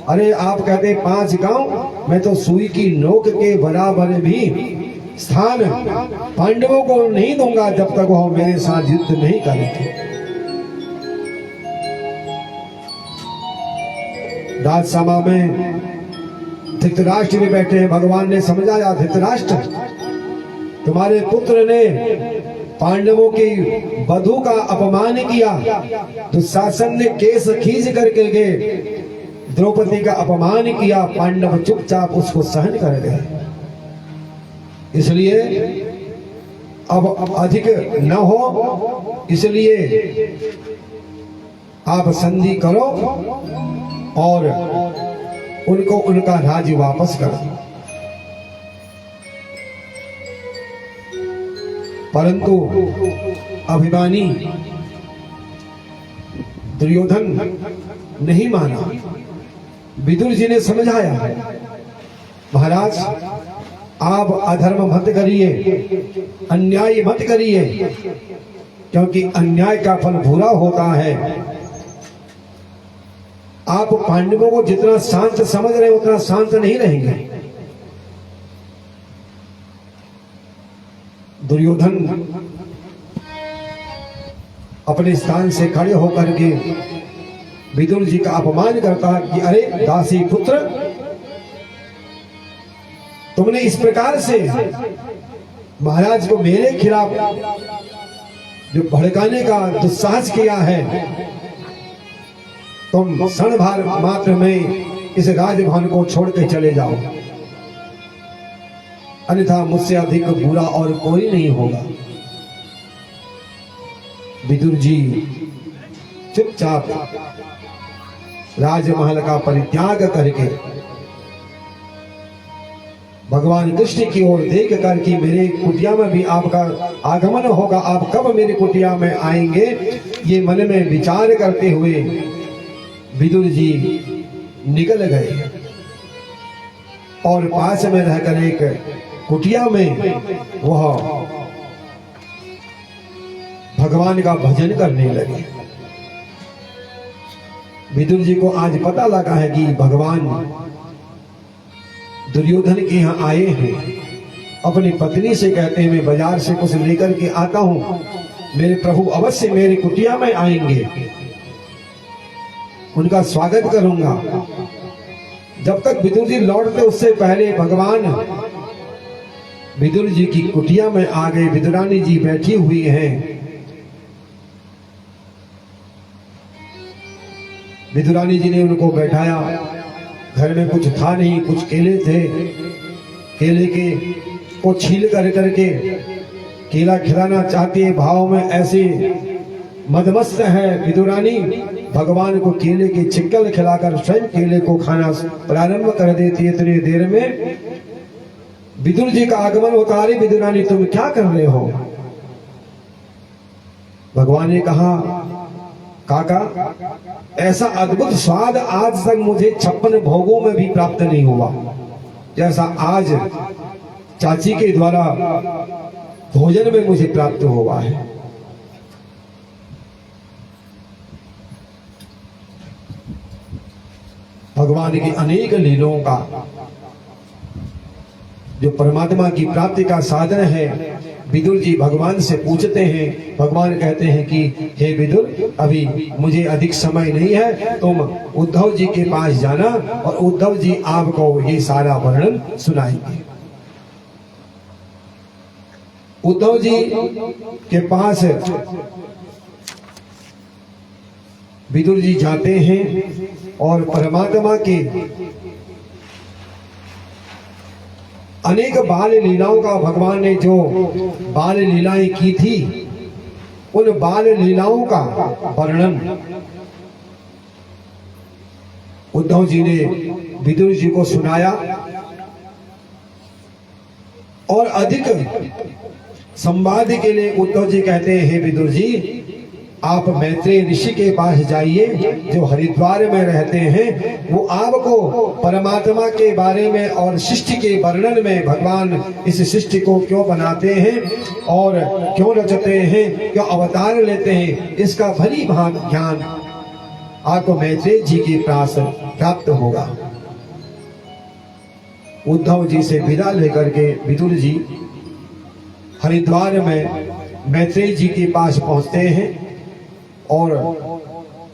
अरे आप कहते 5 गांव, मैं तो सुई की नोक के बराबर भी स्थान पांडवों को नहीं दूंगा जब तक वह मेरे साथ युद्ध नहीं करेंगे। राजसभा में धृतराष्ट्र भी बैठे हैं। भगवान ने समझाया, धृतराष्ट्र तुम्हारे पुत्र ने पांडवों की वधू का अपमान किया, दुशासन ने केस खींच करके गए, द्रौपदी का अपमान किया, पांडव चुपचाप उसको सहन कर गए। इसलिए अब अधिक न हो, इसलिए आप संधि करो और उनको उनका राज्य वापस करो। परंतु अभिमानी दुर्योधन नहीं माना। विदुर जी ने समझाया, महाराज आप अधर्म मत करिए, अन्याय मत करिए, क्योंकि अन्याय का फल बुरा होता है। आप पांडवों को जितना शांत समझ रहे हैं उतना शांत नहीं रहेंगे। दुर्योधन अपने स्थान से खड़े होकर के विदुर जी का अपमान करता कि अरे दासी पुत्र, तुमने इस प्रकार से महाराज को मेरे खिलाफ जो भड़काने का दुस्साहस किया है, तुम क्षण भर मात्र में इस राजभवन को छोड़ के चले जाओ, अन्यथा मुझसे अधिक बुरा और कोई नहीं होगा। विदुर जी चुपचाप राजमहल का परित्याग करके भगवान कृष्ण की ओर देख कर कि मेरे कुटिया में भी आपका आगमन होगा, आप कब मेरी कुटिया में आएंगे, ये मन में विचार करते हुए विदुर जी निकल गए। और पास में रहकर एक कुटिया में वह भगवान का भजन करने लगे। विदुर जी को आज पता लगा है कि भगवान दुर्योधन के यहाँ आए हैं। अपनी पत्नी से कहते हैं मैं बाजार से कुछ लेकर के आता हूं, मेरे प्रभु अवश्य मेरी कुटिया में आएंगे, उनका स्वागत करूंगा। जब तक विदुर जी लौटते उससे पहले भगवान विदुर जी की कुटिया में आ गए। विदुरानी जी बैठी हुई हैं। विदुरानी जी ने उनको बैठाया। घर में कुछ था नहीं, कुछ केले थे। केले के को छील कर करके केला खिलाना चाहती है, भाव में ऐसे मदमस्त है विदुरानी। भगवान को केले के छिक्कल खिलाकर स्वयं केले को खाना प्रारंभ कर देती है। इतनी देर में विदुर जी का आगमन होता है। विदुरानी तुम क्या कर रहे हो? भगवान ने कहा काका, ऐसा अद्भुत स्वाद आज तक मुझे 56 भोगों में भी प्राप्त नहीं हुआ जैसा आज चाची के द्वारा भोजन में मुझे प्राप्त हुआ है। भगवान की अनेक लीलाओं का जो परमात्मा की प्राप्ति का साधन है, विदुर जी भगवान से पूछते हैं। भगवान कहते हैं कि हे विदुर, अभी मुझे अधिक समय नहीं है, तुम उद्धव जी के पास जाना और उद्धव जी आपको ये सारा वर्णन सुनाएंगे। उद्धव जी के पास विदुर जी जाते हैं और परमात्मा के अनेक बाल लीलाओं का भगवान ने जो बाल लीलाएं की थी, उन बाल लीलाओं का वर्णन उद्धव जी ने विदुर जी को सुनाया। और अधिक संवाद के लिए उद्धव जी कहते हैं, हे विदुर जी, आप मैत्रेय ऋषि के पास जाइए जो हरिद्वार में रहते हैं। वो आपको परमात्मा के बारे में और सृष्टि के वर्णन में, भगवान इस सृष्टि को क्यों बनाते हैं और क्यों रचते हैं, क्यों अवतार लेते हैं, इसका भली भांति ज्ञान आपको मैत्रेय जी के पास प्राप्त होगा। उद्धव जी से विदा लेकर के विदुर जी हरिद्वार में मैत्रेय जी के पास पहुंचते हैं। और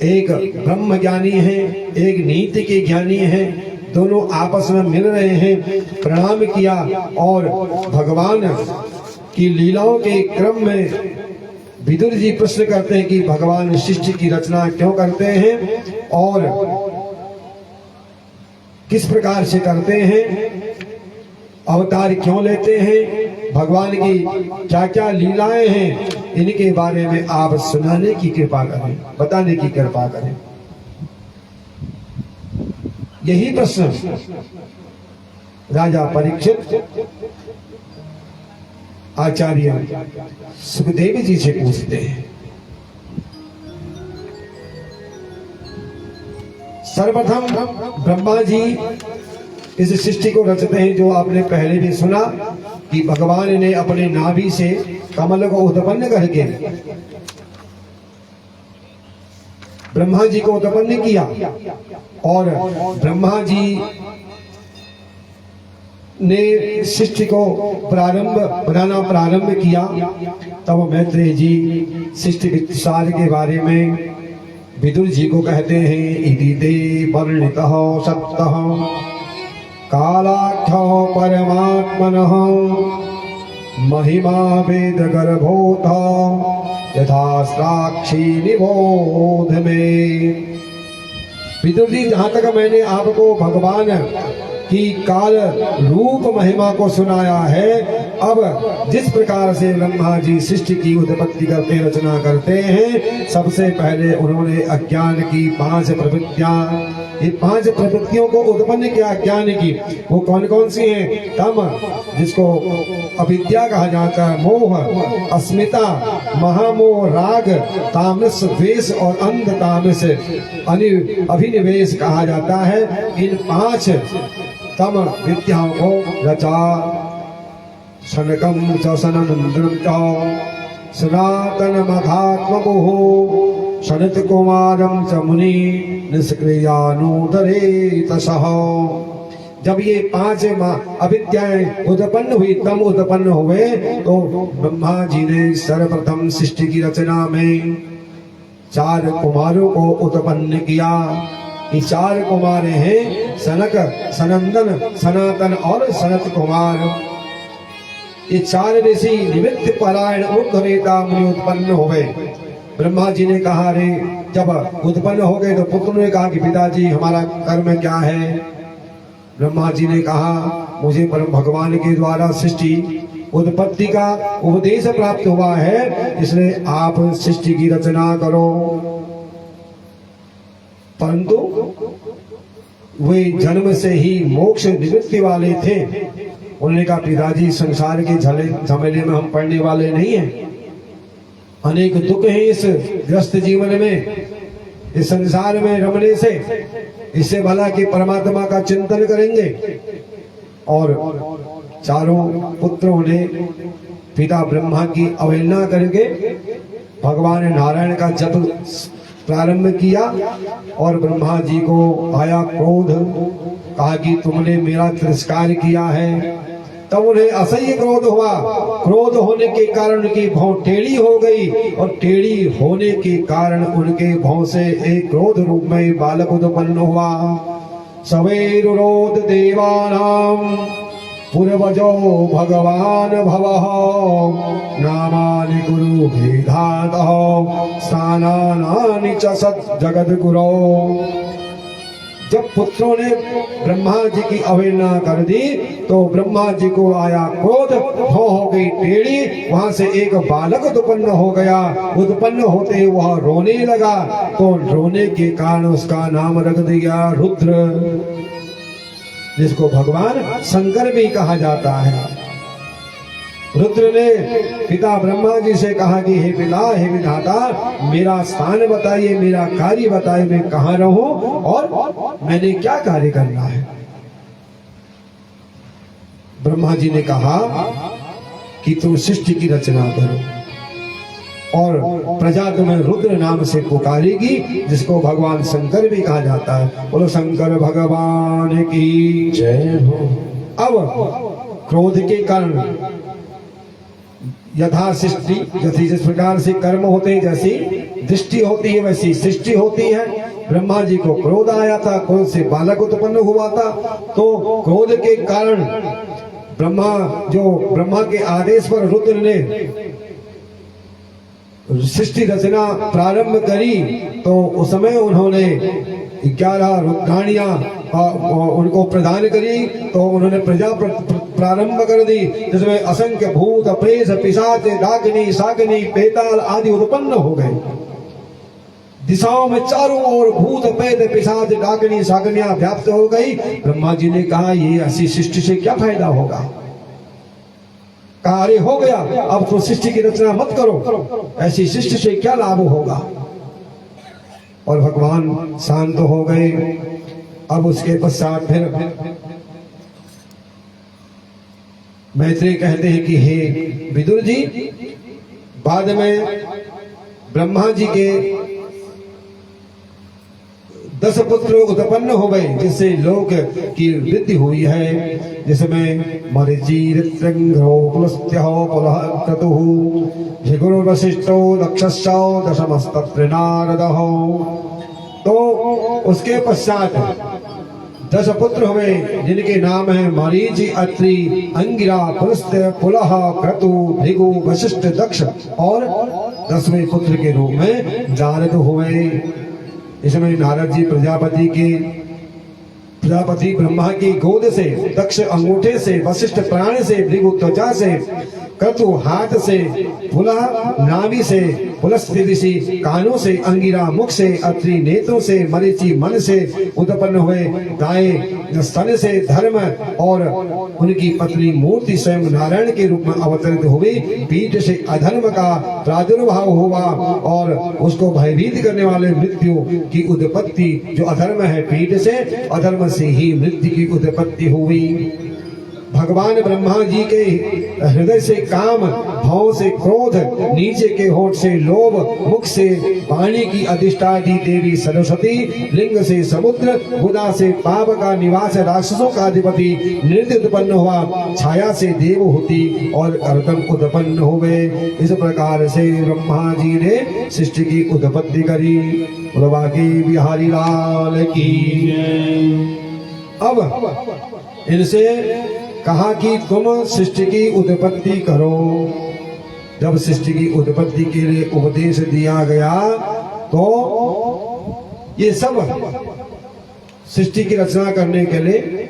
एक ब्रह्म ज्ञानी है, एक नीति के ज्ञानी है, दोनों आपस में मिल रहे हैं। प्रणाम किया और भगवान की लीलाओं के क्रम में विदुर जी प्रश्न करते हैं कि भगवान सृष्टि की रचना क्यों करते हैं और किस प्रकार से करते हैं, अवतार क्यों लेते हैं, भगवान की क्या क्या लीलाएं हैं, इनके बारे में आप सुनाने की कृपा करें, बताने की कृपा करें। यही प्रश्न राजा परीक्षित आचार्य सुखदेव जी से पूछते हैं। सर्वप्रथम ब्रह्मा जी इस सृष्टि को रचते हैं, जो आपने पहले भी सुना कि भगवान ने अपने नाभि से कमल को उत्पन्न करके ब्रह्मा जी को उत्पन्न किया। और ब्रह्मा जी ने सृष्टि को बनाना प्रारंभ किया। तब मैत्रेय जी सृष्टि विस्तार के बारे में विदुर जी को कहते हैं, इति ते वर्णितः सप्तः कालाख्यो परमात्मनः महिमा वेद गर्भोत यथा साक्षी निबोध में। विदुर जी, जहां तक मैंने आपको भगवान की काल रूप महिमा को सुनाया है, अब जिस प्रकार से ब्रह्मा जी सृष्टि की उत्पत्ति करते, रचना करते हैं, सबसे पहले उन्होंने अज्ञान की 5 प्रवृत्तियां, ये 5 प्रवृत्तियों को उत्पन्न किया अज्ञान की। वो कौन कौन सी हैं? तम, जिसको अविद्या कहा जाता है, मोह, अस्मिता, महामोह, राग, तामस, द्वेष और अंध तामस, अभिनिवेश कहा जाता है। इन 5 तम विद्याओं को रचा। शनकम च सनंदनम च सनातन मघात्मको सनत कुमारम च मुनि निष्क्रियानुदरे तसह। जब ये 5 अविद्याएं उत्पन्न हुई, तम उत्पन्न हुए, तो ब्रह्मा जी ने सर्वप्रथम सृष्टि की रचना में 4 कुमारों को उत्पन्न किया। ये 4 कुमार हैं सनक, सनंदन, सनातन और सनत कुमार। ये 4 ऋषि निमित्त परायण ऊर्ध्वरेता मुनि उत्पन्न हो गए। ब्रह्मा जी ने कहा, रे जब उत्पन्न हो गए तो पुत्र ने कहा कि पिताजी हमारा कर्म क्या है। ब्रह्मा जी ने कहा, मुझे परम भगवान के द्वारा सृष्टि उत्पत्ति का उपदेश प्राप्त हुआ है, इसलिए आप सृष्टि की रचना करो। परंतु वे जन्म से ही मोक्ष निवृत्ति वाले थे। उन्होंने कहा, पिताजी संसार के झमेले में हम पड़ने वाले नहीं हैं। अनेक दुख हैं इस ग्रस्त जीवन में, इस संसार में रमने से। इससे भला कि परमात्मा का चिंतन करेंगे। और चारों पुत्रों ने पिता ब्रह्मा की अवहेलना करके भगवान नारायण का जप प्रारंभ किया। और ब्रह्मा जी को आया क्रोध, कहा कि तुमने मेरा तिरस्कार किया है। तब उन्हें असह्य क्रोध हुआ। क्रोध होने के कारण उनकी भौं टेढ़ी हो गई, और टेढ़ी होने के कारण उनके भौं से एक क्रोध रूप में बालक उत्पन्न हुआ। सवेरुरोध देवानां पूर्वजो भगवान भवः नामानि गुरु भेदातः स्थानानि च सत् जगद्गुरो। जब पुत्रों ने ब्रह्मा जी की अवहेलना कर दी तो ब्रह्मा जी को आया क्रोध, हो गई टेढ़ी। वहां से एक बालक उत्पन्न हो गया। उत्पन्न होते वह रोने लगा, तो रोने के कारण उसका नाम रख दिया रुद्र, जिसको भगवान शंकर भी कहा जाता है। रुद्र ने पिता ब्रह्मा जी से कहा कि हे पिता, हे विधाता, मेरा स्थान बताइए, मेरा कार्य बताइए, मैं कहाँ रहूं और मैंने क्या कार्य करना है। ब्रह्मा जी ने कहा कि तुम सृष्टि की रचना करो, और प्रजा तुम्हें रुद्र नाम से पुकारेगी, जिसको भगवान शंकर भी कहा जाता है। बोलो शंकर भगवान की जय हो। अब क्रोध के कारण यथा सृष्टि, जिस प्रकार से कर्म होते हैं, जैसी दृष्टि होती है वैसी सृष्टि होती है। ब्रह्मा जी को क्रोध आया था, क्रोध से बालक उत्पन्न हुआ था। तो क्रोध के कारण ब्रह्मा के आदेश पर रुद्र ने सृष्टि रचना प्रारंभ करी। तो उस समय उन्होंने 11 रुद्राणियां उनको प्रदान करी। तो उन्होंने प्रजा प्रारंभ कर दी, जिसमें असंख्य भूत प्रेत पिशाच डाकिनी शाकिनी बेताल आदि उत्पन्न हो गए। दिशाओं में चारों ओर भूत प्रेत पिशाच डाकिनी शाकिनियां व्याप्त हो गई। ब्रह्मा जी ने कहा, ये ऐसी सृष्टि से क्या फायदा होगा। कहा, अरे हो गया, अब तो सृष्टि की रचना मत करो, ऐसी सृष्टि से क्या लाभ होगा। और भगवान शांत हो गए। अब उसके पश्चात फिर मैत्रेय कहते हैं कि हे विदुर जी, बाद में ब्रह्मा जी के 10 पुत्र उत्पन्न हो गए, जिससे लोक की वृद्धि हुई है। जिसमें मरीचि ऋत्रंघ्रो पुलस्त्यो पुलह क्रतुः झिगुरो वशिष्ठो दक्षश्चो दशमस्तत्र नारदः। तो उसके पश्चात 10 पुत्र हुए, जिनके नाम है मरीचि, अत्रि, अंगिरा, पुलस्त्य, पुलह, क्रतु, भृगु, वशिष्ठ, दक्ष, और 10वें पुत्र के रूप में नारद हुए। इसमें नारद जी प्रजापति ब्रह्मा की गोद से, दक्ष अंगूठे से, वशिष्ठ प्राण से, भृगु त्वचा से क्रतु हाथ से, पुलह नाभि से, पुलस्त्रिदिशि कानों से, अंगिरा मुख से, अत्रि नेत्रों से, मरीचि मन से उत्पन्न हुए, गाय स्तन से, धर्म और उनकी पत्नी मूर्ति स्वयं नारायण के रूप में अवतरित हुई। पीठ से अधर्म का प्रादुर्भाव हुआ और उसको भयभीत करने वाले मृत्यु की उत्पत्ति, जो अधर्म है पीठ से, अधर्म से ही मृत्यु की उत्पत्ति हुई। भगवान ब्रह्मा जी के हृदय से काम, भाव से क्रोध, नीचे के होठ से लोभ, मुख से वाणी की अधिष्ठाती देवी सरस्वती, लिंग से समुद्र, गुदा से पाप का निवास राक्षसों का अधिपति नृत्य उत्पन्न हुआ, छाया से देव होती और कर्दम उत्पन्न हुए। इस प्रकार से ब्रह्मा जी ने सृष्टि की उत्पत्ति करी। बाकी बिहारी लाल की। अब इनसे कहा कि तुम सृष्टि की उत्पत्ति करो। जब सृष्टि की उत्पत्ति के लिए उपदेश दिया गया तो ये सब सृष्टि की रचना करने के लिए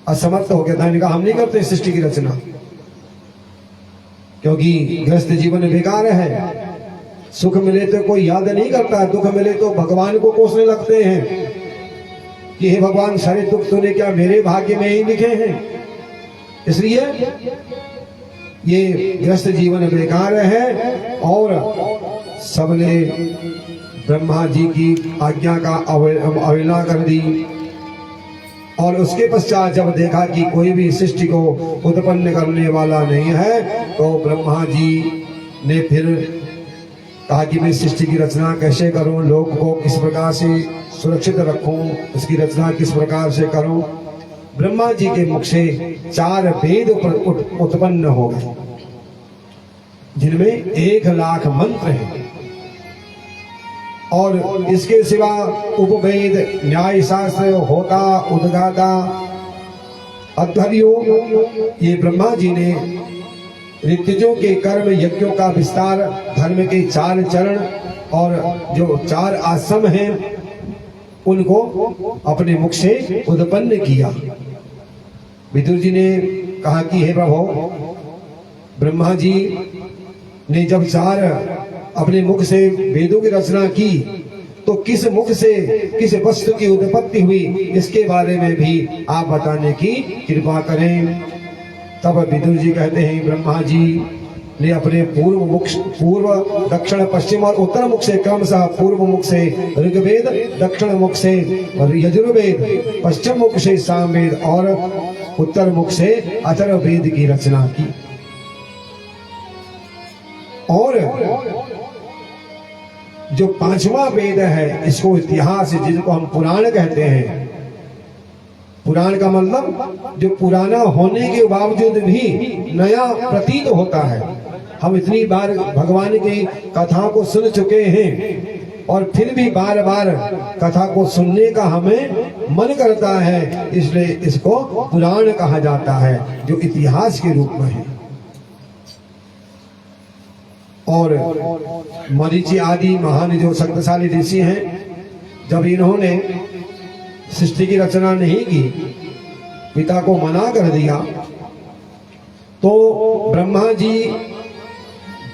असमर्थ हो गया था। इनका हम नहीं करते सृष्टि की रचना, क्योंकि गृहस्थ जीवन बेकार है। सुख मिले तो कोई याद नहीं करता, दुख मिले तो भगवान को कोसने लगते हैं कि हे भगवान, सारे दुख तूने क्या मेरे भाग्य में ही लिखे हैं। इसलिए ये गृहस्थ जीवन बेकार है और सबने ब्रह्मा जी की आज्ञा का अवहेलना कर दी। और उसके पश्चात जब देखा कि कोई भी सृष्टि को उत्पन्न करने वाला नहीं है, तो ब्रह्मा जी ने फिर कहा कि मैं सृष्टि की रचना कैसे करूं, लोक को किस प्रकार से सुरक्षित रखूं, इसकी रचना किस प्रकार से करूं। ब्रह्मा जी के मुख से 4 वेद उत्पन्न हो गए, जिनमें 1,00,000 मंत्र हैं। और इसके सिवा उपवेद, न्याय शास्त्र, होता, उद्गाता, अध्वर्यो, ये ब्रह्मा जी ने ऋतुजों के कर्म, यज्ञों का विस्तार, धर्म के 4 चरण और जो 4 आश्रम हैं उनको अपने मुख से उत्पन्न किया। विदुर जी ने कहा कि हे प्रभु, ब्रह्मा जी ने जब 4 अपने मुख से वेदों की रचना की, तो किस मुख से किस वस्तु की उत्पत्ति हुई, इसके बारे में भी आप बताने की कृपा करें। तब विदुर जी कहते हैं, ब्रह्मा जी ने अपने पूर्व, दक्षिण, पश्चिम और उत्तर मुख से क्रमशः पूर्व मुख से ऋग्वेद, दक्षिण मुख से यजुर्वेद, पश्चिम मुख से सामवेद और उत्तर मुख से अथर्ववेद की रचना की। और जो 5वां वेद है, इसको इतिहास, जिसको हम पुराण कहते हैं, पुराण का मतलब जो पुराना होने के बावजूद भी नया प्रतीत होता है। हम इतनी बार भगवान की कथाओं को सुन चुके हैं और फिर भी बार बार कथा को सुनने का हमें मन करता है, इसलिए इसको पुराण कहा जाता है, जो इतिहास के रूप में है। और मरीचि आदि महान जो शक्तिशाली ऋषि हैं, जब इन्होंने सृष्टि की रचना नहीं की, पिता को मना कर दिया, तो ब्रह्मा जी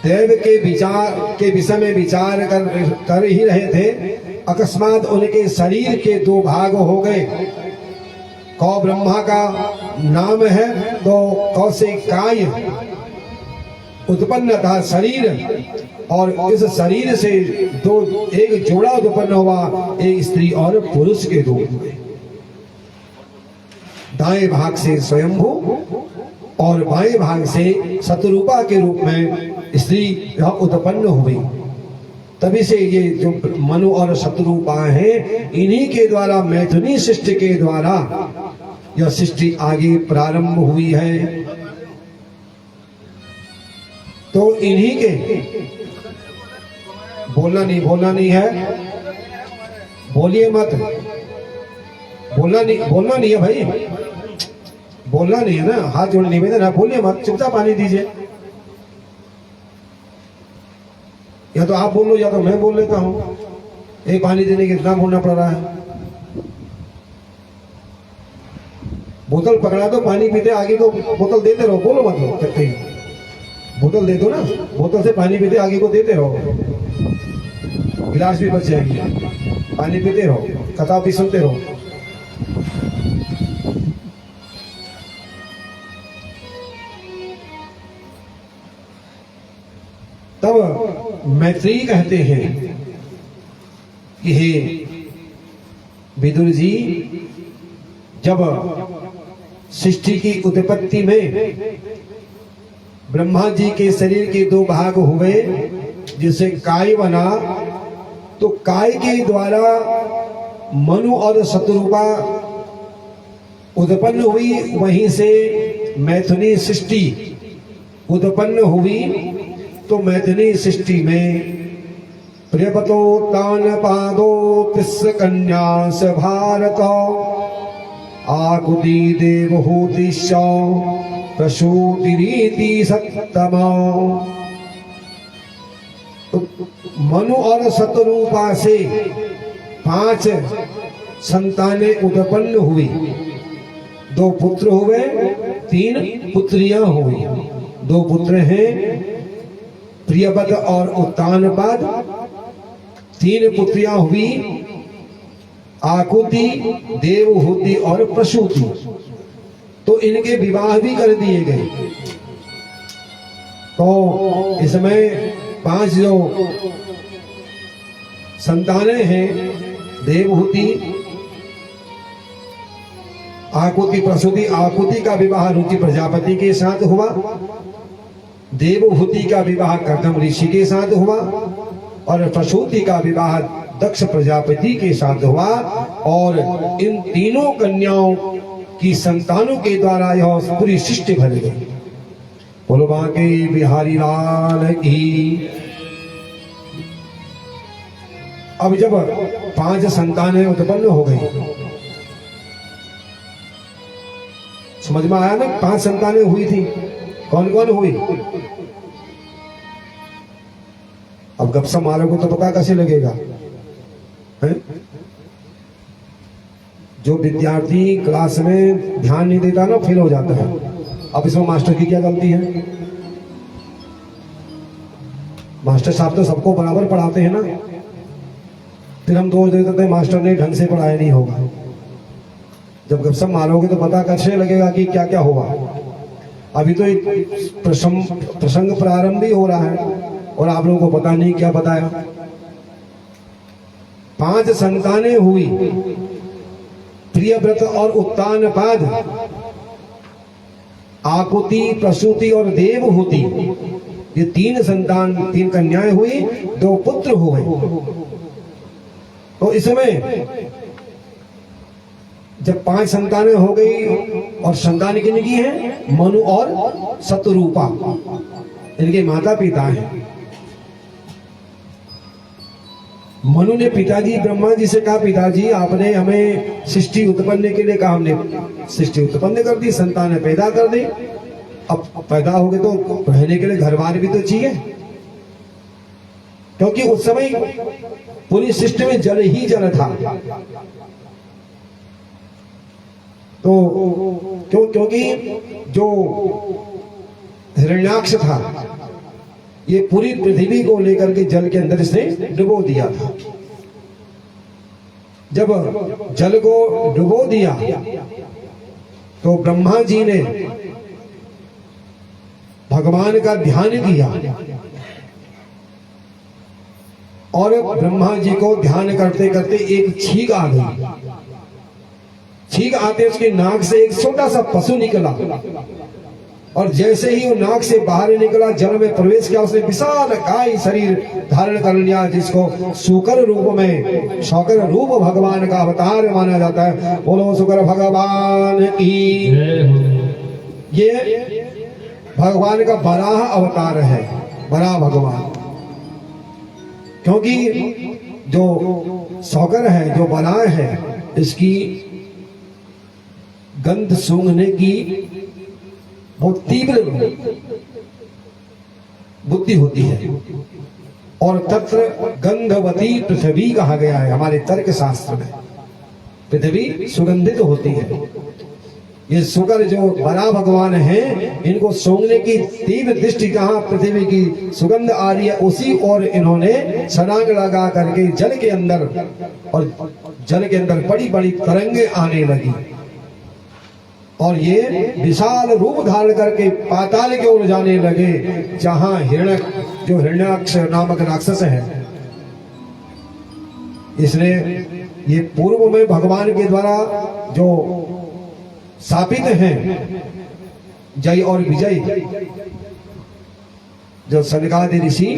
देव के विचार के विषय में विचार कर ही रहे थे। अकस्मात उनके शरीर के 2 भाग हो गए। कौ ब्रह्मा का नाम है, तो कौ से काय उत्पन्न था शरीर, और इस शरीर से एक जोड़ा उत्पन्न हुआ, एक स्त्री और पुरुष के रूप में। दाएं भाग से स्वयंभू और बाएं भाग से शतरूपा के रूप में स्त्री उत्पन्न हुई। तभी से ये जो मनु और शतरूपा हैं, इन्हीं के द्वारा, मैथुनी सृष्टि के द्वारा यह सृष्टि आगे प्रारंभ हुई है। तो इन्हीं के बोलना नहीं है, बोलिए मत, बोलना नहीं है भाई, बोलना नहीं है ना, हाथ जोड़े निवेदन है, बोलिए मत, चुपचाप पानी दीजिए। या तो आप बोल लो या तो मैं बोल लेता हूँ। एक पानी देने के इतना बोलना पड़ रहा है। बोतल पकड़ा दो, पानी पीते, आगे को बोतल देते रहो, बोलो मत लो कहते हैं। बोतल दे दो ना, बोतल से पानी पीते आगे को देते रहो, गिलास भी बच जाएंगे, पानी पीते रहो, कथा भी सुनते रहो। तब मैत्रेयी कहते हैं कि हे विदुर जी, जब सृष्टि की उत्पत्ति में ब्रह्मा जी के शरीर के दो भाग हुए, जिसे काय बना, तो काय के द्वारा मनु और शत्रुपा उत्पन्न हुई, वहीं से मैथुनी सृष्टि उत्पन्न हुई। तो मैथुनी सृष्टि में प्रियपतो तान पादो तिस्स कन्यास भारत आकुति देवहूति शौ प्रसूति रीति सत्तमा। तो मनु और शत्रुपा से 5 संतानें उत्पन्न हुई, 2 पुत्र हुए, 3 पुत्रियां हुई। 2 पुत्र हैं प्रियपद और उत्तानपाद, 3 पुत्रियां हुई आकुति, देवहूति और प्रसूति। तो इनके विवाह भी कर दिए गए। तो इसमें 5 जो संतानें हैं, देवहूति, आकुति, प्रसूति। आकुति का विवाह रुचि प्रजापति के साथ हुआ, देवहूति का विवाह कर्दम ऋषि के साथ हुआ, और प्रसूति का विवाह दक्ष प्रजापति के साथ हुआ। और इन तीनों कन्याओं की संतानों के द्वारा यह पूरी सृष्टि भर गई। बोलो बांके बिहारी लाल की। अब जब 5 संतानें उत्पन्न हो गई, समझ में आया ना? 5 संतानें हुई थी, कौन कौन हुई? अब गपशप मारोगे तो पता कैसे लगेगा है? जो विद्यार्थी क्लास में ध्यान नहीं देता ना, फेल हो जाता है। अब इसमें मास्टर की क्या गलती है? मास्टर साहब तो सबको बराबर पढ़ाते हैं ना, फिर हम दोष दे देते हैं मास्टर ने ढंग से पढ़ाया नहीं होगा। जब गपशप मारोगे तो पता कैसे लगेगा कि क्या क्या हुआ। अभी तो एक प्रसंग प्रारंभ ही हो रहा है और आप लोगों को पता नहीं क्या बताया। 5 संतानें हुई, प्रियव्रत और उत्तानपाद, आकुति, प्रसूति और देवहूति। ये 3 संतान, 3 कन्याएं हुई, 2 पुत्र हुए। तो इसमें जब 5 संतानें हो गई, और संतान किनकी है? मनु और शत्रुपा, इनके माता पिता हैं। मनु ने पिताजी ब्रह्मा जी से कहा, पिताजी आपने हमें सृष्टि उत्पन्न के लिए कहा, हमने सृष्टि उत्पन्न कर दी, संतान पैदा कर दी। अब पैदा हो गए तो रहने के लिए घर बार भी तो चाहिए, क्योंकि उस समय पूरी सृष्टि में जल ही जल था। तो क्योंकि जो हिरण्याक्ष था, ये पूरी पृथ्वी को लेकर के जल के अंदर इसने डुबो दिया था। जब जल को डुबो दिया तो ब्रह्मा जी ने भगवान का ध्यान किया, और ब्रह्मा जी को ध्यान करते करते एक छींक आ गई। छींक आते उसके नाक से एक छोटा सा पशु निकला, और जैसे ही वो नाक से बाहर निकला, जल में प्रवेश किया, उसने विशाल गाय शरीर धारण कर लिया, जिसको शुकर रूप में, शौकर रूप भगवान का अवतार माना जाता है। बोलो शुकर भगवान की। ये भगवान का बराह अवतार है, बराह भगवान। क्योंकि जो शौकर है, जो बराह है, इसकी गंध सूंघने की बहुत तीव्र बुद्धि होती है, और तत्र गंधवती पृथ्वी कहा गया है हमारे तर्क शास्त्र में। पृथ्वी सुगंधित होती है, ये शुक्र जो बड़ा भगवान है, इनको सूंघने की तीव्र दृष्टि जहाँ पृथ्वी की सुगंध आ रही है उसी और इन्होंने छलांग लगा करके जल के अंदर, और जल के अंदर बड़ी बड़ी तरंगे आने लगी और ये विशाल रूप धारण करके पाताल की ओर जाने लगे, जहां हिरण्यक जो हिरण्याक्ष नामक राक्षस है। इसलिए ये पूर्व में भगवान के द्वारा जो स्थापित हैं जय और विजय, जब सनकादि ऋषि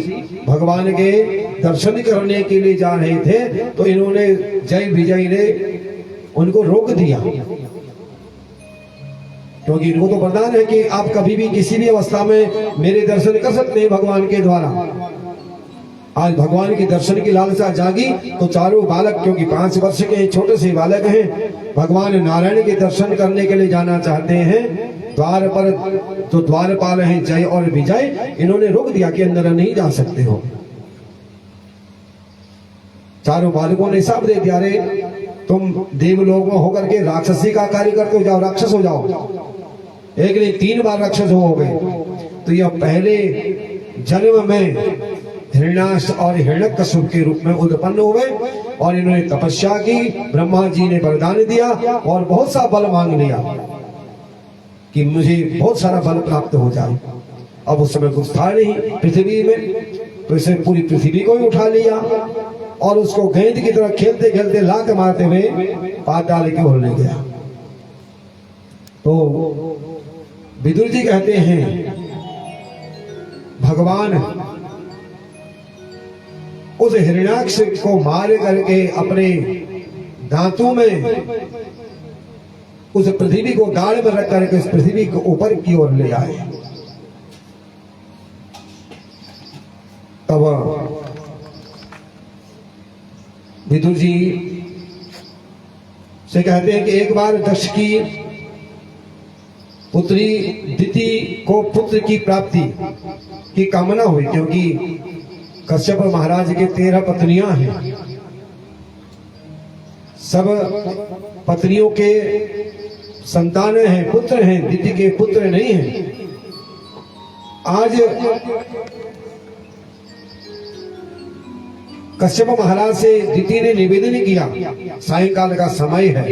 भगवान के दर्शन करने के लिए जा रहे थे तो इन्होंने जय विजय ने उनको रोक दिया, क्योंकि इनको तो वरदान है कि आप कभी भी किसी भी अवस्था में मेरे दर्शन कर सकते हैं भगवान के द्वारा। आज भगवान के दर्शन की लालसा जागी तो चारों बालक, क्योंकि 5 वर्ष के छोटे से बालक हैं, भगवान नारायण के दर्शन करने के लिए जाना चाहते हैं। द्वार पर जो द्वारपाल हैं जय और विजय, इन्होंने रोक दिया कि अंदर नहीं जा सकते हो। चारों बालकों ने साफ दे दिया, अरे तुम देवलोक में होकर के राक्षसी का कार्य करते हो, जाओ राक्षस हो जाओ। एक नहीं 3 बार राक्षस हो गए। तो यह पहले जन्म में हिरण्याक्ष और हिरण्यकश्यप के रूप में उत्पन्न हुए और इन्होंने तपस्या की। ब्रह्मा जी ने वरदान दिया और बहुत सा बल मांग लिया कि मुझे बहुत सारा बल प्राप्त हो जाए। अब उस समय कुछ था नहीं पृथ्वी में, तो इसे पूरी पृथ्वी को ही उठा लिया और उसको गेंद की तरह खेलते खेलते लात मारते हुए पाताल की ओर ले गया। तो विदुर जी कहते हैं भगवान उस हिरण्याक्ष को मार करके अपने दांतों में उस पृथ्वी को दाढ़ में रख करके उस पृथ्वी को ऊपर की ओर ले आए। तब विदुर जी से कहते हैं कि एक बार दक्ष की पुत्री दिति को पुत्र की प्राप्ति की कामना हुई, क्योंकि कश्यप महाराज के 13 पत्नियां हैं। सब पत्नियों के संतान हैं, पुत्र हैं, दिति के पुत्र नहीं हैं। आज कश्यप महाराज से दिति ने निवेदन किया, सायंकाल का समय है,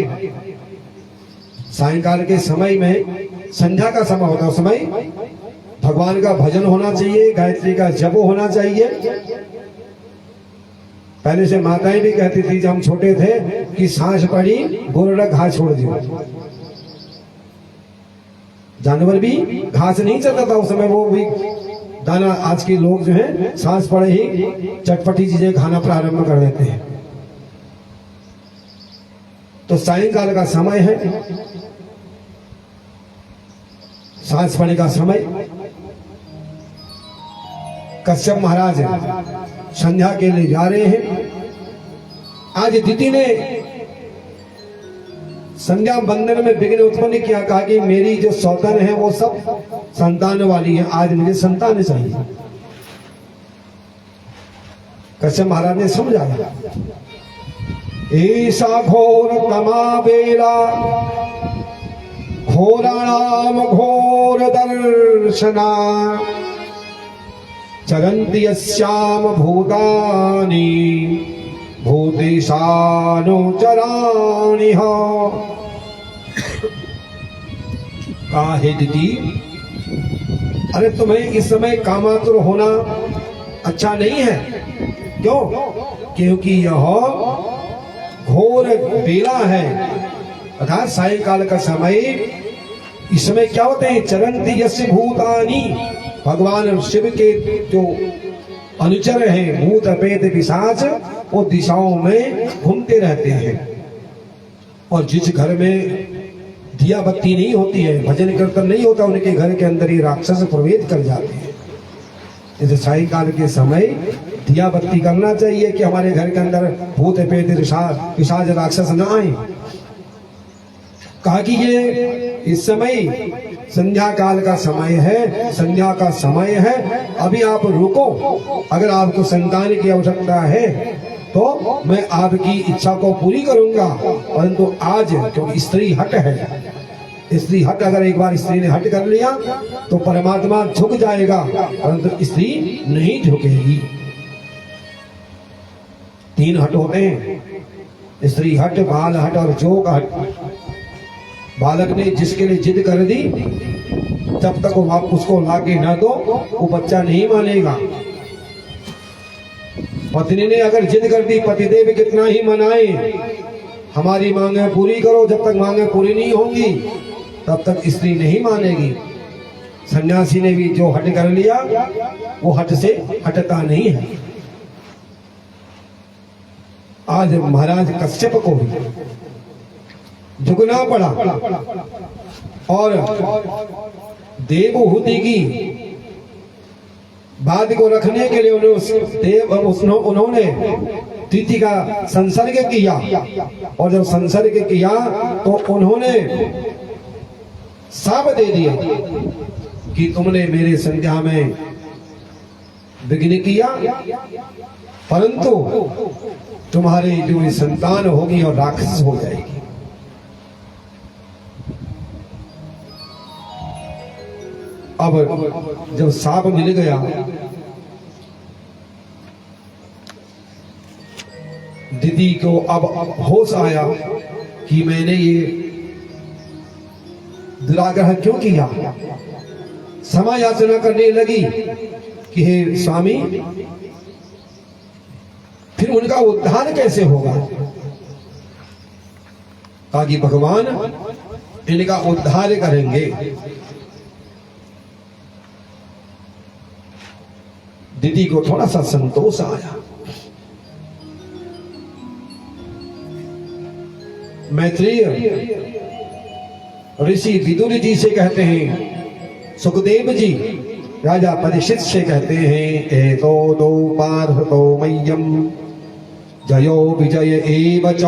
सायंकाल के समय में संध्या का समय होता है, उस समय भगवान का भजन होना चाहिए, गायत्री का जप होना चाहिए। पहले से माताएं भी कहती थी जब हम छोटे थे कि सांस पड़ी गोरडा घास छोड़ दियो। जानवर भी घास नहीं चलता था उस समय, वो भी दाना। आज के लोग जो है सांस पड़े ही चटपटी चीजें खाना प्रारंभ कर देते हैं। तो सायंकाल का समय है, सांस पड़ने का समय। कश्यप महाराज संध्या के लिए जा रहे हैं। आज दिति ने संध्या बंधन में विघ्न उत्पन्न किया, कहा कि मेरी जो सौतन है वो सब संतान वाली है, आज मुझे संतान चाहिए। कश्यप महाराज ने समझाया, ऐसा घोर तमा बेला घोराणाम घोर दर्शना चरन्ति यस्याम भूतानि भूतेशानुचराणि। काहे दिति, अरे तुम्हें इस समय कामातुर होना अच्छा नहीं है। क्यों? क्योंकि यह घोर बेला है, अर्थात सायंकाल का समय। इसमें क्या होते हैं? चरन्ति यस्य भूतानि, भगवान शिव के जो अनुचर हैं, भूत प्रेत पिशाच, वो दिशाओं में घूमते रहते हैं। और जिस घर में दिया बत्ती नहीं होती है, भजन कीर्तन नहीं होता, उनके घर के अंदर ये राक्षस प्रवेश कर जाते हैं। जैसे सायंकाल के समय दिया बत्ती करना चाहिए कि हमारे घर के अंदर भूत प्रेत पिशाच राक्षस न आए। कहा कि ये इस समय संध्या काल का समय है, संध्या का समय है, अभी आप रुको। अगर आपको संतान की आवश्यकता है तो मैं आपकी इच्छा को पूरी करूंगा, परंतु आज क्योंकि स्त्री हट है, स्त्री हट, अगर एक बार स्त्री ने हट कर लिया तो परमात्मा झुक जाएगा, परंतु स्त्री नहीं झुकेगी। 3 हट होते हैं, स्त्री हट, बाल हट और जोग हट। बालक ने जिसके लिए जिद कर दी, जब तक वो आप उसको लाके न दो वो बच्चा नहीं मानेगा। पत्नी ने अगर जिद कर दी, पतिदेव कितना ही मनाए, हमारी मांगे पूरी करो, जब तक मांगे पूरी नहीं होंगी तब तक स्त्री नहीं मानेगी। सन्यासी ने भी जो हट कर लिया वो हट से हटता नहीं है। आज महाराज कश्यप को भी झुकना पड़ा और देवहूति की बात को रखने के लिए उन्होंने तिथि का संसर्ग किया, और जब संसर्ग किया तो उन्होंने शाप दे दिया कि तुमने मेरे संध्या में विघ्न किया, परंतु तुम्हारी जो संतान होगी और राक्षस हो जाएगी। अब जब शाप मिल गया, दीदी को अब होश आया कि मैंने ये दुराग्रह क्यों किया। क्षमा याचना करने लगी कि हे स्वामी, फिर उनका उद्धार कैसे होगा। कहा कि भगवान इनका उद्धार करेंगे। दीदी को थोड़ा सा संतोष आया। मैत्रेय ऋषि विदुर जी से कहते हैं, सुखदेव जी राजा परीक्षित से कहते हैं, एतो दो पार्थो मह्यम जयो विजय एव च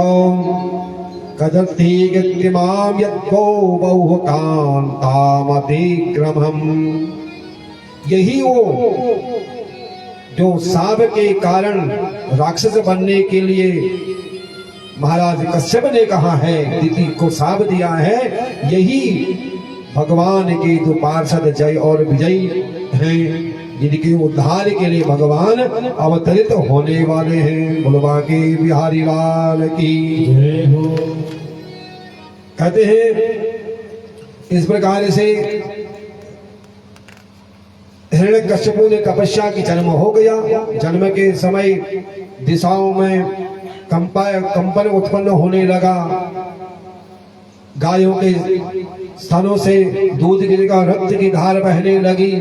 कदर्थि गतिमाम यद्भो बहु कांतामतिक्रमम्। यही वो जो शाप के कारण राक्षस बनने के लिए महाराज कश्यप ने कहा है, दीदी को शाप दिया है, यही भगवान के जो पार्षद जय और विजय हैं, जिनके उद्धार के लिए भगवान अवतरित होने वाले हैं। बोलवा के बिहारी लाल की जय हो। कहते हैं इस प्रकार से हिरण्यकश्यपु ने तपस्या की जन्म हो गया। जन्म के समय दिशाओं में कंपन उत्पन्न होने लगा, गायों के स्तनों से दूध गिरेगा, रक्त की धार बहने लगी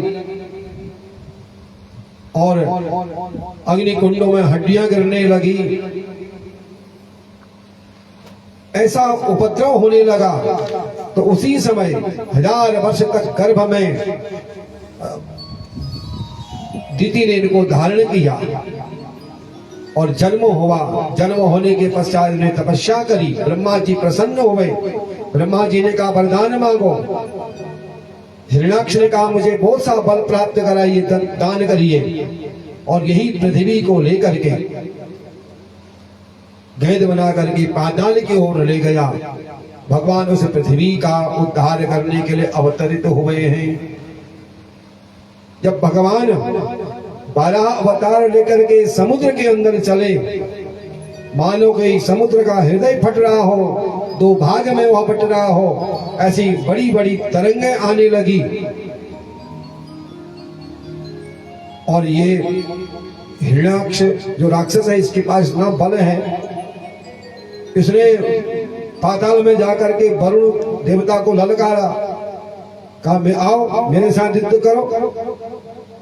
और अग्नि कुंडों में हड्डियां गिरने लगी। ऐसा उपद्रव होने लगा। तो उसी समय 1000 वर्ष तक गर्भ में दीदी ने इनको धारण किया और जन्म हुआ। जन्म होने के पश्चात ने तपस्या करी। ब्रह्मा जी प्रसन्न हो गए। ब्रह्मा जी ने कहा वरदान मांगो। हिरण्याक्ष ने कहा मुझे बहुत सा बल प्राप्त कराइए, दान करिए, और यही पृथ्वी को लेकर के गेंद बना करके पाताल की ओर ले गया। भगवान उस पृथ्वी का उद्धार करने के लिए अवतरित हुए हैं। जब भगवान 12 अवतार लेकर के समुद्र के अंदर चले, मानो कि समुद्र का हृदय फट रहा हो, 2 भाग में वह बट रहा हो, ऐसी बड़ी बड़ी तरंगें आने लगी। और ये हिरण्याक्ष जो राक्षस है, इसके पास इतना बल है, इसने पाताल में जाकर के वरुण देवता को ललकारा। कहा मैं आओ, मेरे साथ युद्ध करो।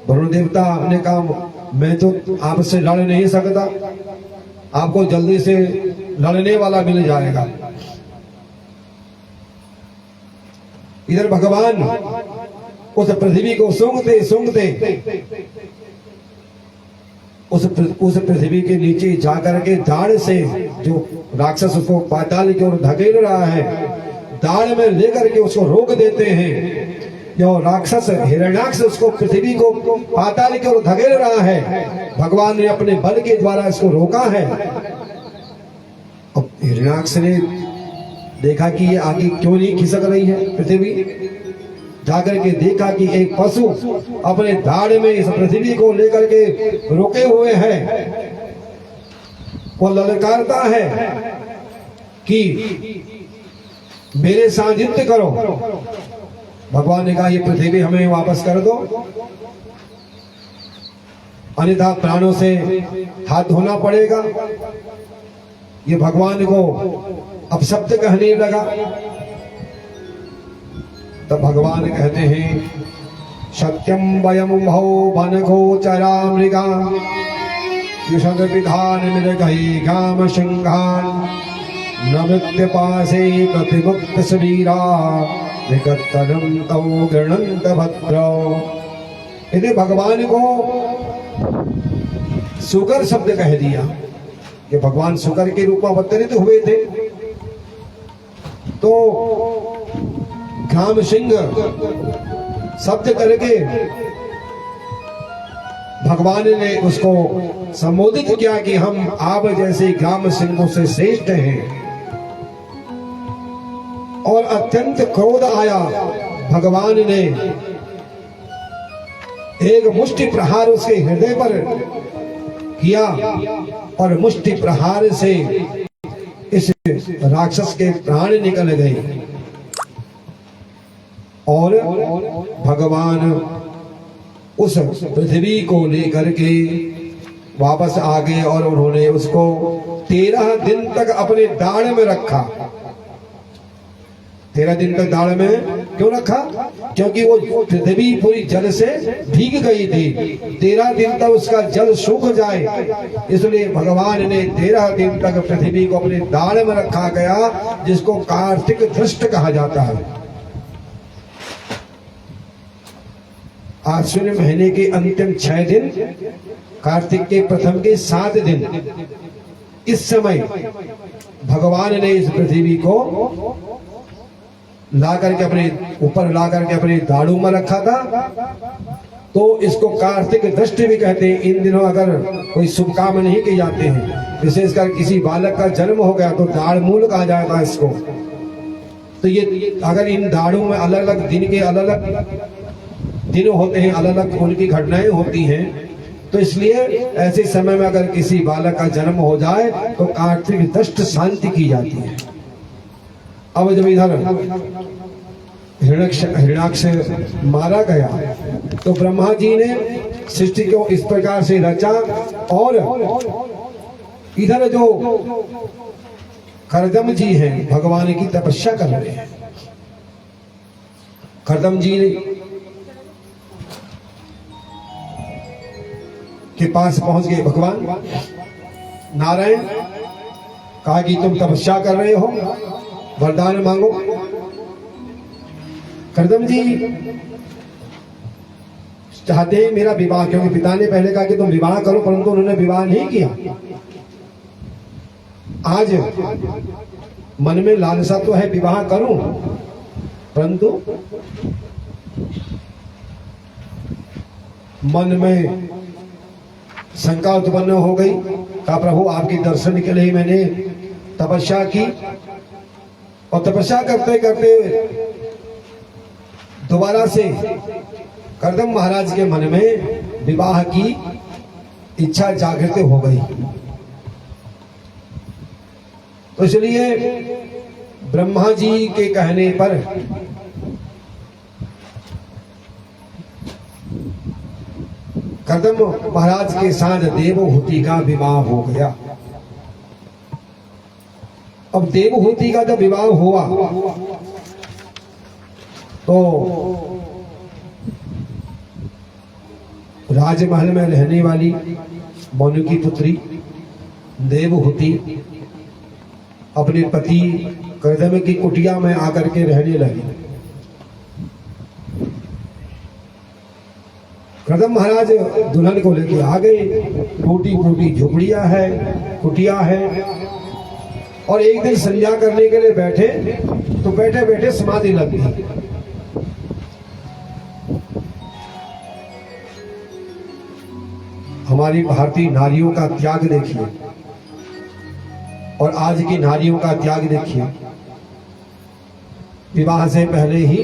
वरुण देवता ने कहा मैं तो आपसे लड़ नहीं सकता, आपको जल्दी से लड़ने वाला मिल जाएगा। इधर भगवान उस पृथ्वी को सूंघते सूंघते उस पृथ्वी के नीचे जाकर के दाढ़ से जो राक्षस उसको पाताल की ओर धकेल रहा है, दाढ़ में लेकर के उसको रोक देते हैं। जो राक्षस हिरण्याक्ष उसको पृथ्वी को पाताल की ओर धकेल रहा है, भगवान ने अपने बल के द्वारा इसको रोका है। अब हिरण्याक्ष ने देखा कि ये आगे क्यों नहीं खिसक रही है पृथ्वी। जाकर के देखा कि एक पशु अपने दाढ़ में इस पृथ्वी को लेकर के रुके हुए है। वो ललकारता है कि मेरे सानिध्य करो। भगवान ने कहा ये पृथ्वी हमें वापस कर दो, अन्यथा प्राणों से हाथ धोना पड़ेगा। ये भगवान को अपशब्द कहने लगा। तब भगवान कहते हैं सत्यम वयम भौ बनघो चरा मृगा युषद विधान मृगही गाम सिंहान न मृत्य पासे प्रतिमुक्त शरीरा विकत्तनम तौ गृणंत भद्र। यदि भगवान को सुकर शब्द कह दिया कि भगवान सुकर के रूप में अवतरित हुए थे, तो घाम सिंह शब्द करके भगवान ने उसको संबोधित किया कि हम आप जैसे ग्राम सिंहों से श्रेष्ठ हैं। और अत्यंत क्रोध आया। भगवान ने एक मुष्टि प्रहार उसके हृदय पर किया और मुष्टि प्रहार से इस राक्षस के प्राण निकल गए। और भगवान उस पृथ्वी को लेकर के वापस आ गए और उन्होंने उसको 13 दिन तक अपने दाढ़ में रखा। 13 दिन तक दाढ़ में क्यों रखा? क्योंकि वो पृथ्वी पूरी जल से भीग गई थी। 13 दिन तक उसका जल सूख जाए, इसलिए भगवान ने 13 दिन तक पृथ्वी को अपने दाढ़ में रखा गया, जिसको कार्तिक दृष्ट कहा जाता है। आश्विन महीने के अंतिम 6 दिन, कार्तिक के प्रथम के 7 दिन, इस समय भगवान ने इस पृथ्वी को ला करके अपने ऊपर ला करके अपने दाढ़ों में रखा था। तो इसको कार्तिक दृष्टि भी कहते हैं। इन दिनों अगर कोई शुभ काम नहीं किए जाते हैं, विशेषकर किसी बालक का जन्म हो गया, तो दाढ़ मूल कहा जाता है इसको। तो ये अगर इन दाढ़ों में अलग अलग दिन के अलग अलग दिन होते हैं, अलग अलग उनकी घटनाएं होती हैं, तो इसलिए ऐसे समय में अगर किसी बालक का जन्म हो जाए तो कार्तिक दृष्ट शांति की जाती है। अब जब इधर हिरण्याक्ष मारा गया तो ब्रह्मा जी ने सृष्टि को इस प्रकार से रचा। और इधर जो करदम जी हैं, भगवान की तपस्या कर रहे हैं। करदम जी के पास पहुंच गए भगवान नारायण, कहा कि तुम तपस्या कर रहे हो, वरदान मांगो। करदम जी चाहते हैं मेरा विवाह, क्योंकि पिता ने पहले कहा कि तुम विवाह करो, परंतु उन्होंने विवाह नहीं किया। आज मन में लालसा तो है विवाह करूं, परंतु मन में शंका उत्पन्न हो गई। कहा प्रभु आपके दर्शन के लिए मैंने तपस्या की, और तपस्या करते करते दोबारा से करदम महाराज के मन में विवाह की इच्छा जागृत हो गई। तो इसलिए ब्रह्मा जी के कहने पर करदम महाराज के साथ देवहूति का विवाह हो गया। अब देवहूति का जब विवाह हुआ तो राजमहल में रहने वाली मनु की पुत्री देवहूति अपने पति करदम की कुटिया में आकर के रहने लगी। करदम महाराज दुल्हन को लेके आ गए। टूटी फूटी झुपड़ियां है, कुटिया है। और एक दिन संध्या करने के लिए बैठे तो बैठे बैठे समाधि लग गई। हमारी भारतीय नारियों का त्याग देखिए और आज की नारियों का त्याग देखिए। विवाह से पहले ही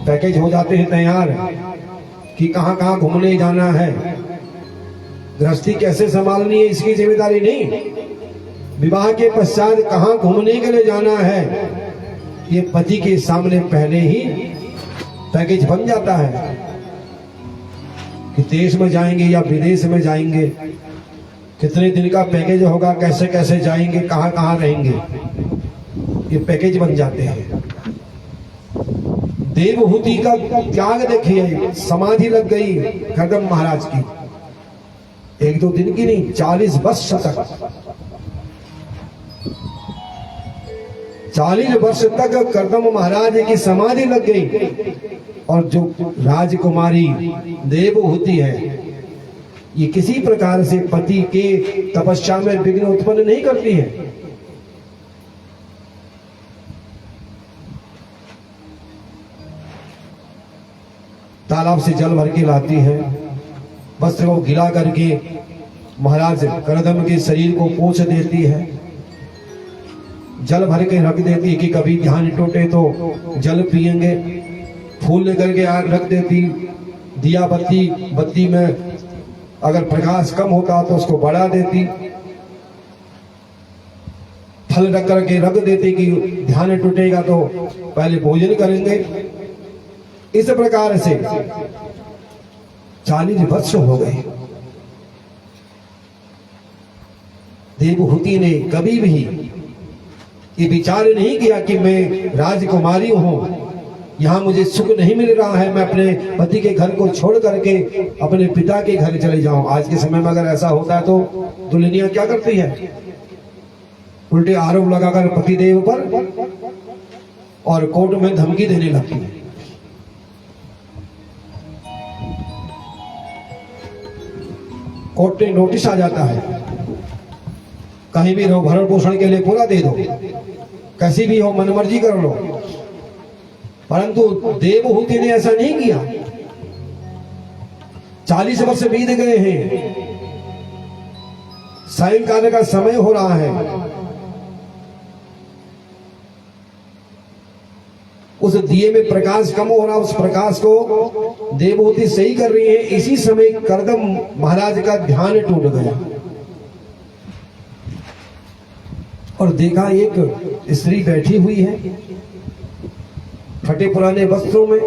पैकेज हो जाते हैं तैयार कि कहाँ कहाँ घूमने जाना है, गृहस्थी कैसे संभालनी है इसकी जिम्मेदारी नहीं, विवाह के पश्चात कहाँ घूमने के लिए जाना है ये पति के सामने पहले ही पैकेज बन जाता है कि देश में जाएंगे या विदेश में जाएंगे, कितने दिन का पैकेज होगा, कैसे कैसे जाएंगे, कहाँ कहाँ रहेंगे, ये पैकेज बन जाते हैं। देवहूति का त्याग देखिए, समाधि लग गई कर्दम महाराज की, एक दो दिन की नहीं, 40 वर्ष तक, 40 वर्ष तक कर्दम महाराज की समाधि लग गई। और जो राजकुमारी देवहूति है ये किसी प्रकार से पति के तपस्या में विघ्न उत्पन्न नहीं करती है। तालाब से जल भर के लाती है, वस्त्र को गिला करके महाराज कर्दम के शरीर को पोंछ देती है, जल भर के रख देती है कि कभी ध्यान टूटे तो जल पिएंगे, फूल लेकर के रख देती, दिया बत्ती में अगर प्रकाश कम होता तो उसको बढ़ा देती, फल रख करके रख देती कि ध्यान टूटेगा तो पहले भोजन करेंगे। इस प्रकार से 40 वर्ष हो गए। देवहूति ने कभी भी ये विचार नहीं किया कि मैं राजकुमारी हूं, यहाँ मुझे सुख नहीं मिल रहा है, मैं अपने पति के घर को छोड़ करके अपने पिता के घर चले जाऊं। आज के समय में अगर ऐसा होता है तो दुल्हनियां क्या करती है, उल्टे आरोप लगाकर पतिदेव पर और कोर्ट में धमकी देने लगती है। कोर्ट में नोटिस आ जाता है, कहीं भी रहो, भरण पोषण के लिए पूरा दे दो, कैसी भी हो मनमर्जी कर लो। परंतु देवहूति ने ऐसा नहीं किया। 40 वर्ष बीत गए हैं, सायंकाल का समय हो रहा है, उस दिए में प्रकाश कम हो रहा, उस प्रकाश को देवहूति सही कर रही है। इसी समय कर्दम महाराज का ध्यान टूट गया और देखा एक स्त्री बैठी हुई है फटे पुराने वस्त्रों में,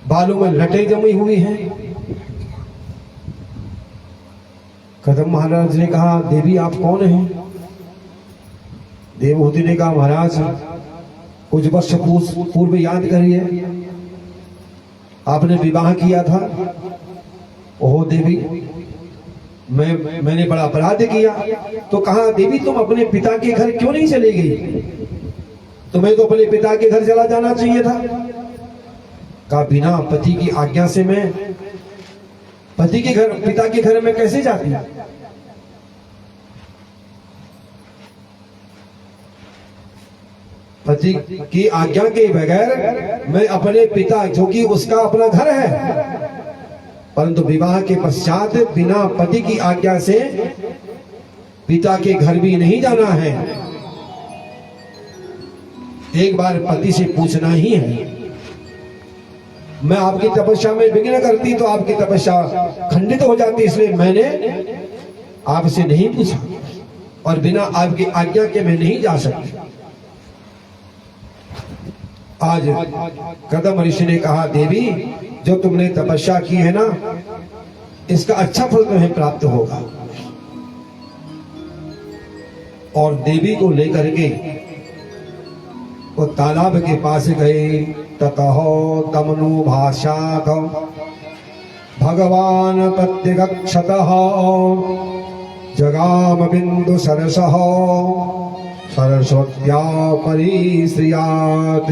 बालों में लटे जमी हुई हैं। कर्दम महाराज ने कहा, देवी आप कौन हैं? देवहूति ने कहा, महाराज कुछ वर्ष पूर्व याद करिए, आपने विवाह किया था। ओहो देवी, मैंने बड़ा अपराध किया। तो कहा, देवी तुम अपने पिता के घर क्यों नहीं चली गई? तुम्हें तो अपने पिता के घर चला जाना चाहिए था। कहा, बिना पति की आज्ञा से मैं पिता के घर में कैसे जाती? पति की आज्ञा के बगैर मैं अपने पिता, जो कि उसका अपना घर है, परंतु विवाह के पश्चात बिना पति की आज्ञा से पिता के घर भी नहीं जाना है। एक बार पति से पूछना ही है। मैं आपकी तपस्या में विघ्न करती तो आपकी तपस्या खंडित हो जाती, इसलिए मैंने आपसे नहीं पूछा और बिना आपकी आज्ञा के मैं नहीं जा सकती। आज कर्दम ऋषि ने कहा, देवी जो तुमने तपस्या की है ना, इसका अच्छा फल तुम्हें प्राप्त होगा। और देवी को लेकर के वो तालाब के पास गए। ततहो तमनु भाषात भगवान प्रत्यगक्षतः जगाम बिंदु सरसः सरस्वत्या परिश्रियात्।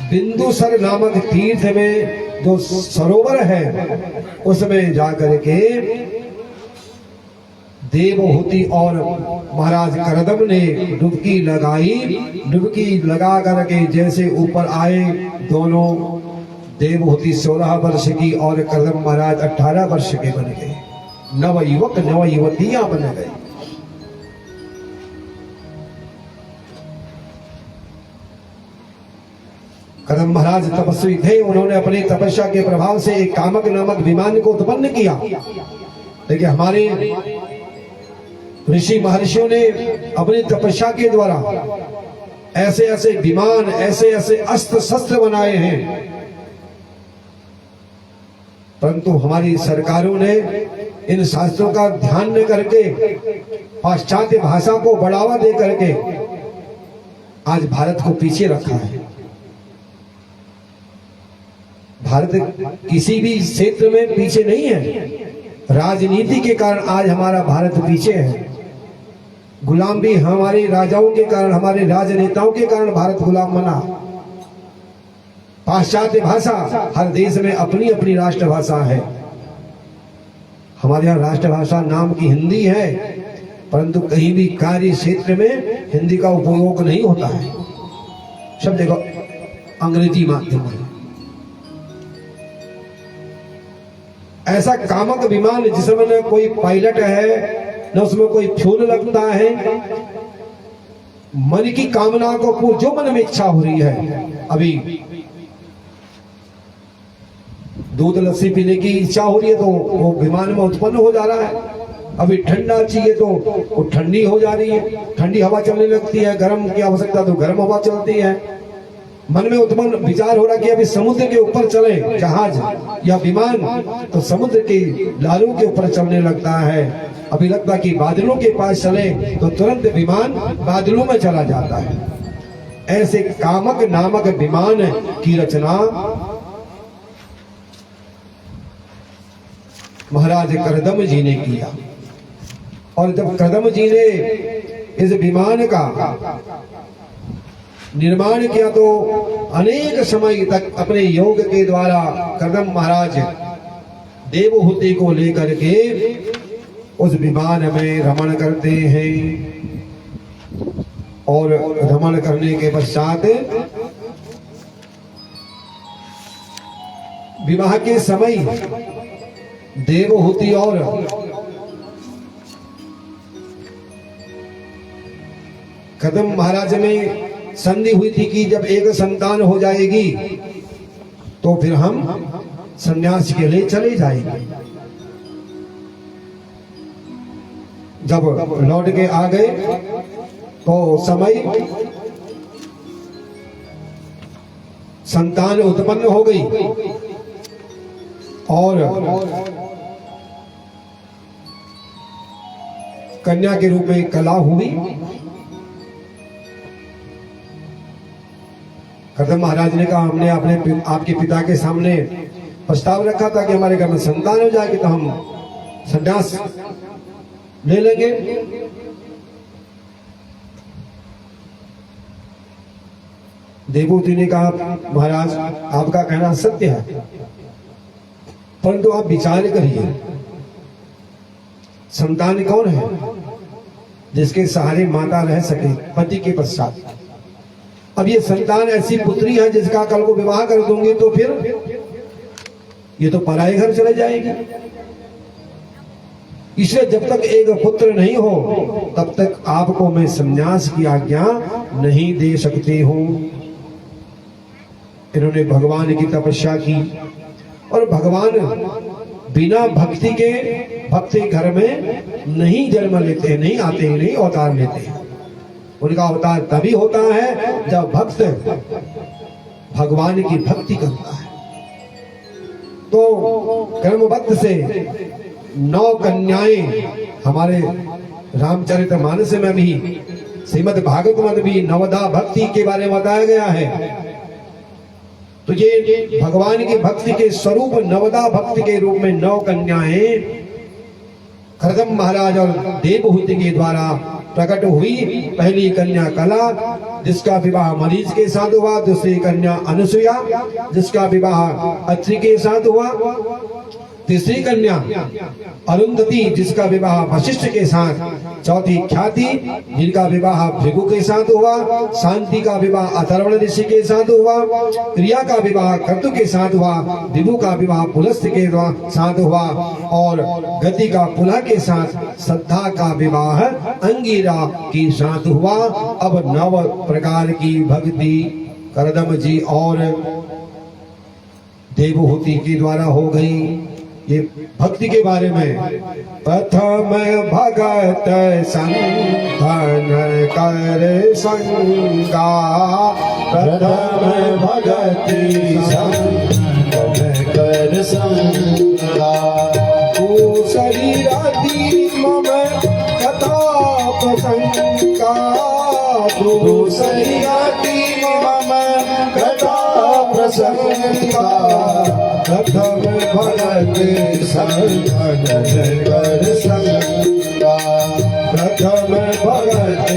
बिंदुसर नामक तीर्थ में जो सरोवर है उसमें जाकर के देवहूति और महाराज कर्दम ने डुबकी लगाई। डुबकी लगा करके जैसे ऊपर आए, दोनों देवहूति 16 वर्ष की और कर्दम महाराज 18 वर्ष के बन गए। नव युवक नव युवतियां बन गए। कदम महाराज तपस्वी थे, उन्होंने अपनी तपस्या के प्रभाव से एक कामक नामक विमान को उत्पन्न किया। लेकिन हमारे ऋषि महर्षियों ने अपनी तपस्या के द्वारा ऐसे ऐसे विमान, ऐसे ऐसे अस्त्र शस्त्र बनाए हैं, परंतु हमारी सरकारों ने इन शास्त्रों का ध्यान न करके पाश्चात्य भाषा को बढ़ावा दे करके आज भारत को पीछे रखा है। भारत किसी भी क्षेत्र में पीछे नहीं है, राजनीति के कारण आज हमारा भारत पीछे है। गुलाम भी हमारे राजाओं के कारण, हमारे राजनेताओं के कारण भारत गुलाम बना। पाश्चात्य भाषा, हर देश में अपनी अपनी राष्ट्रभाषा है। हमारे यहाँ राष्ट्रभाषा नाम की हिंदी है, परंतु कहीं भी कार्य क्षेत्र में हिंदी का उपयोग नहीं होता है, सब जगह अंग्रेजी माध्यम है। ऐसा कामक विमान जिसमें न कोई पायलट है, न उसमें कोई फ्यूल लगता है, मन की कामना को जो मन में इच्छा हो रही है, अभी दूध लस्सी पीने की इच्छा हो रही है तो वो विमान में उत्पन्न हो जा रहा है। अभी ठंडा चाहिए तो वो ठंडी हो जा रही है, ठंडी हवा चलने लगती है। गर्म की आवश्यकता तो गर्म हवा चलती है। मन में उत्पन्न विचार हो रहा कि अभी समुद्र के ऊपर चले जहाज या विमान, तो समुद्र के लालों के ऊपर चलने लगता है। अभी लगता कि बादलों के पास चले तो तुरंत विमान बादलों में चला जाता है। ऐसे कामक नामक विमान की रचना महाराज करदम जी ने किया। और जब करदम जी ने इस विमान का निर्माण किया तो अनेक समय तक अपने योग के द्वारा करदम महाराज देवहूति को लेकर के उस विमान में रमण करते हैं। और रमण करने के पश्चात विवाह के समय देवहूति और कदम महाराज में संधि हुई थी कि जब एक संतान हो जाएगी तो फिर हम संन्यास के लिए चले जाएंगे। जब लौट के आ गए तो समय संतान उत्पन्न हो गई और कन्या के रूप में कला हुई। करदम महाराज ने कहा हमने अपने आपके पिता के सामने प्रस्ताव रखा था कि हमारे घर में संतान हो जाएगी तो हम संन्यास ले लेंगे। देवहूति ने कहा महाराज आपका कहना सत्य है, परंतु आप विचार करिए संतान कौन है जिसके सहारे माता रह सके पति के पश्चात। अब ये संतान ऐसी पुत्री है जिसका कल को विवाह कर दूंगी तो फिर ये तो पराए घर चले जाएगी। इसलिए जब तक एक पुत्र नहीं हो तब तक आपको मैं संन्यास की आज्ञा नहीं दे सकती हूं। इन्होंने भगवान की तपस्या की और भगवान बिना भक्ति घर में नहीं जन्म लेते, नहीं आते, नहीं अवतार लेते। उनका अवतार तभी होता है जब भक्त भगवान की भक्ति करता है। तो कर्मबद्ध से 9 कन्याएं हमारे रामचरितमानस में भी, श्रीमद् भागवत में भी नवदा भक्ति के बारे में बताया गया है। तो ये भगवान की भक्ति के स्वरूप नवदा भक्ति के रूप में 9 कन्याएं करदम महाराज और देवहूति के द्वारा प्रकट हुई। पहली कन्या कला जिसका विवाह मरीच के साथ हुआ, दूसरी कन्या अनुसुया जिसका विवाह अत्रि के साथ हुआ, तीसरी कन्या अरुंधति जिसका विवाह वशिष्ठ के साथ, चौथी ख्याति जिनका विवाह भृगु के साथ हुआ, शांति का विवाह अथर्वण ऋषि के साथ हुआ, क्रिया का विवाह क्रतु के साथ हुआ, विभु का विवाह पुलस्त्य के साथ हुआ और गति का पुलह के साथ, श्रद्धा का विवाह अंगिरा के साथ हुआ। अब 9 प्रकार की भक्ति करदम जी और देवहूति के द्वारा हो गई। ये भक्ति के बारे में प्रथम भगत संतन कर संगा, प्रथम भगति संतन कर संगा, तू शरीर मम कथा प्रसंगा, तू शरीर मम कथा प्रसंगा, प्रथम भगत संतन कर संगा, प्रथम भगत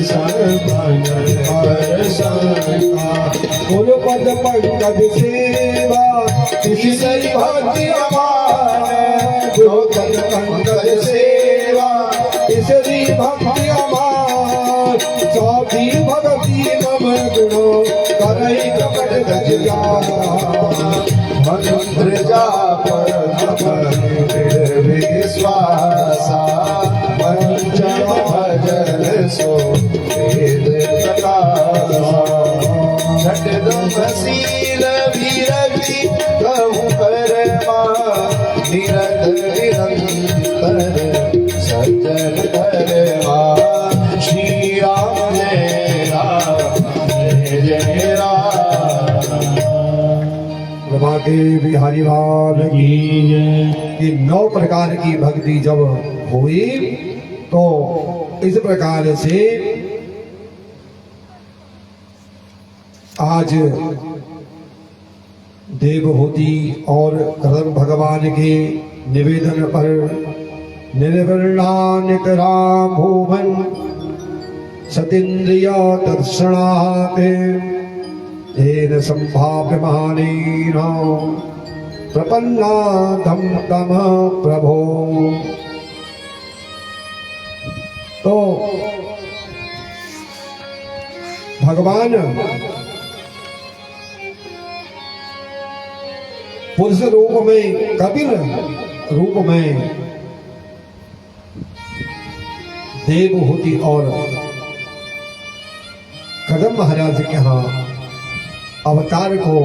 संतन कर संगा, गुरु पद पंकज सेवा किसी भक्ति अमान, जो तन पंकज सेवा इसरी भक्ति अमान, साधी भक्ति मम गुणो करई कपट गज मंत्र जाप दृढ़ विश्वासा, पंचम भजन सो वेद प्रकाशा, छठ शील विरति कहूँ करमा, निरत निरंतर सज्जन धर्मा, श्री राम जय राम जय जय राम। ब्रह्मा के बिहारी लाल की 9 प्रकार की भक्ति जब हुई तो इस प्रकार से आज देवहूति और करदम भगवान के निवेदन पर निर्वर्णानिक राम भुवन सतीन्द्रिय दर्शनात् तेन संभाव्यमानेन प्रपन्नाधम तम प्रभो। तो भगवान पुरुष रूप में, कपिल रूप में देवहूति और करदम महाराज के यहाँ अवतार को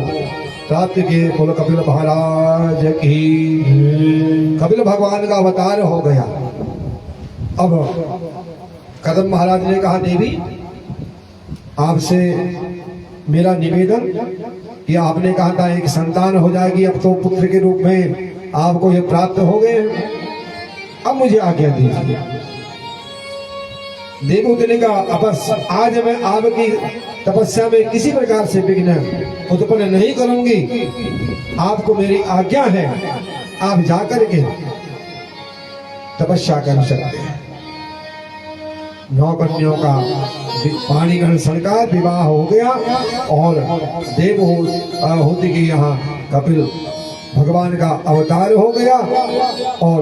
प्राप्त किए। बोलो कपिल महाराज की। कपिल भगवान का अवतार हो गया। अब करदम महाराज ने कहा, देवी आपसे मेरा निवेदन कि आपने कहा था एक संतान हो जाएगी, अब तो पुत्र के रूप में आपको ये प्राप्त हो गए, अब मुझे आज्ञा दीजिए। देवहूति ने कहा, अब आज मैं आपकी तपस्या में किसी प्रकार से विघ्न उत्पन्न नहीं करूंगी, आपको मेरी आज्ञा है, आप जाकर के तपस्या कर सकते हैं। 9 कन्याओं का पाणी ग्रहण संस्कार विवाह हो गया और देवहूति के यहाँ कपिल भगवान का अवतार हो गया और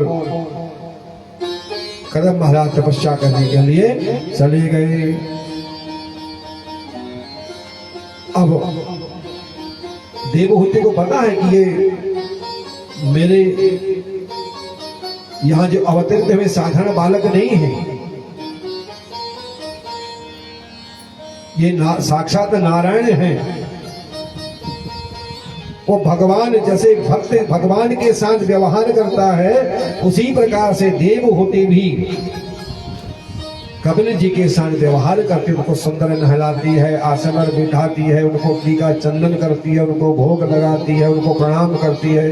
करदम महाराज तपस्या करने के लिए चले गए। अब देवहूति को पता है कि ये मेरे यहाँ जो अवतरित हुए साधारण बालक नहीं है, ये साक्षात नारायण हैं। वो भगवान जैसे भक्त भगवान के साथ व्यवहार करता है, उसी प्रकार से देवहूति भी कपिल जी के साथ व्यवहार करती, उनको सुंदर नहलाती है, आसन पर बिठाती है, उनको टीका चंदन करती है, उनको भोग लगाती है, उनको प्रणाम करती है।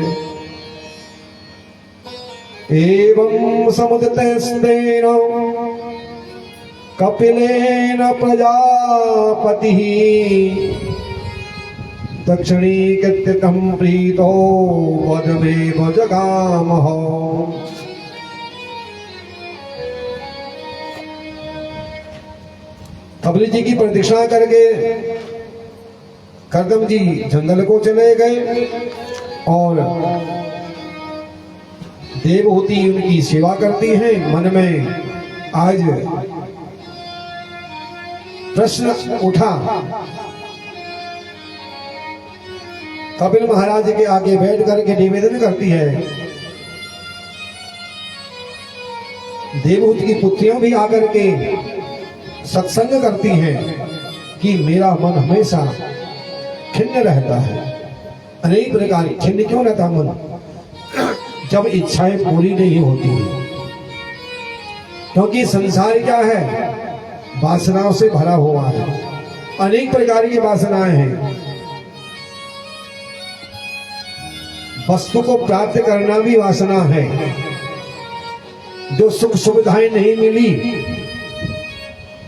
एवं समुदितेन कपिलेन प्रजापति दक्षिणीकृत्यं प्रीतो वदमेव जगामः। कपिल जी की प्रतीक्षा करके करदम जी जंगल को चले गए और देवहूति उनकी सेवा करती हैं। मन में आज प्रश्न उठा, कपिल महाराज के आगे बैठ करके निवेदन करती है। देवहूति की पुत्रियां भी आकर के सत्संग करती हैं कि मेरा मन हमेशा खिन्न रहता है। अनेक प्रकार खिन्न क्यों रहता मन? जब इच्छाएं पूरी नहीं होती, क्योंकि संसार क्या है? वासनाओं से भरा हुआ है। अनेक प्रकार की वासनाएं हैं। वस्तु को प्राप्त करना भी वासना है। जो सुख सुविधाएं नहीं मिली,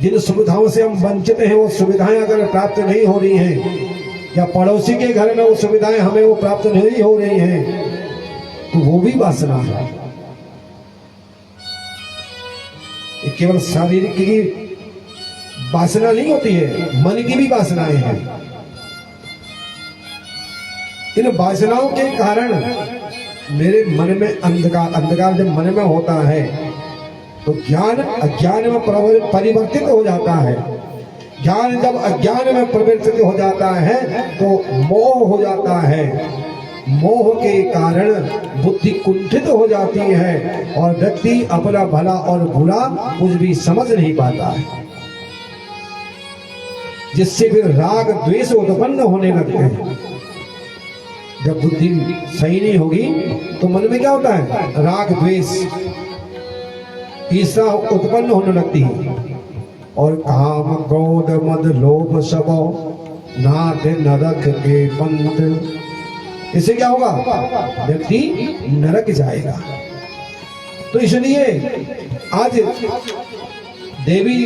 जिन सुविधाओं से हम वंचित हैं, वो सुविधाएं अगर प्राप्त नहीं हो रही हैं, या पड़ोसी के घर में वो सुविधाएं हमें वो प्राप्त नहीं हो रही हैं, तो वो भी वासना है। ये केवल शारीरिक की वासना नहीं होती है, मन की भी वासनाएं हैं। इन वासनाओं के कारण मेरे मन में अंधकार जब मन में होता है तो ज्ञान अज्ञान में परिवर्तित हो जाता है। ज्ञान जब अज्ञान में परिवर्तित हो जाता है तो मोह हो जाता है। मोह के कारण बुद्धि कुंठित हो जाती है और व्यक्ति अपना भला और बुरा कुछ भी समझ नहीं पाता है, जिससे फिर राग द्वेष उत्पन्न होने लगते हैं। जब बुद्धि सही नहीं होगी तो मन में क्या होता है? राग द्वेष ईर्ष्या उत्पन्न होने लगती है। और काम क्रोध मद लोभ सब नाथ नरक के पंथ, इससे क्या होगा? व्यक्ति नरक जाएगा। तो इसलिए आज देवी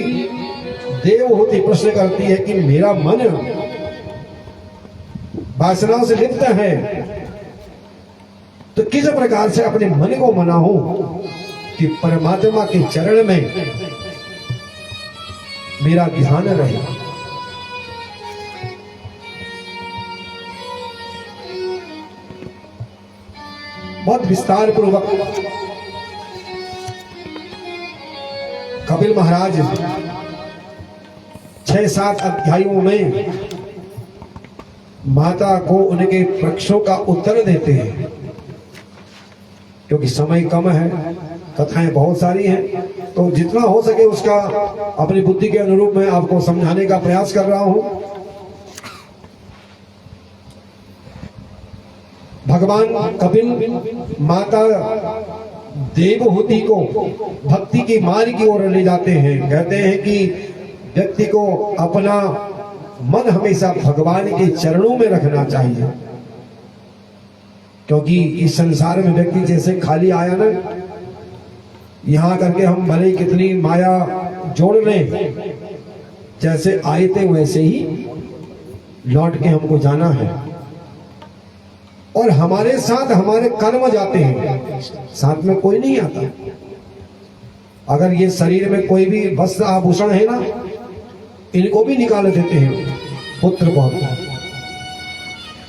देवहूति प्रश्न करती है कि मेरा मन वासनाओं से लिप्त है, तो किस प्रकार से अपने मन को मनाऊं कि परमात्मा के चरण में मेरा ध्यान रहे। बहुत विस्तार पूर्वक कपिल महाराज 6-7 अध्यायों में माता को उनके प्रश्नों का उत्तर देते हैं। क्योंकि समय कम है, कथाएं बहुत सारी हैं, तो जितना हो सके उसका अपनी बुद्धि के अनुरूप मैं आपको समझाने का प्रयास कर रहा हूं। भगवान कपिल माता देवहूति को भक्ति की मार्ग की ओर ले जाते हैं। कहते हैं कि व्यक्ति को अपना मन हमेशा भगवान के चरणों में रखना चाहिए, क्योंकि इस संसार में व्यक्ति जैसे खाली आया ना, यहां करके हम भले कितनी माया जोड़ लें, जैसे आए थे वैसे ही लौट के हमको जाना है। और हमारे साथ हमारे कर्म जाते हैं, साथ में कोई नहीं आता। अगर ये शरीर में कोई भी वस्त्र आभूषण है ना, इनको भी निकाल देते हैं पुत्र को,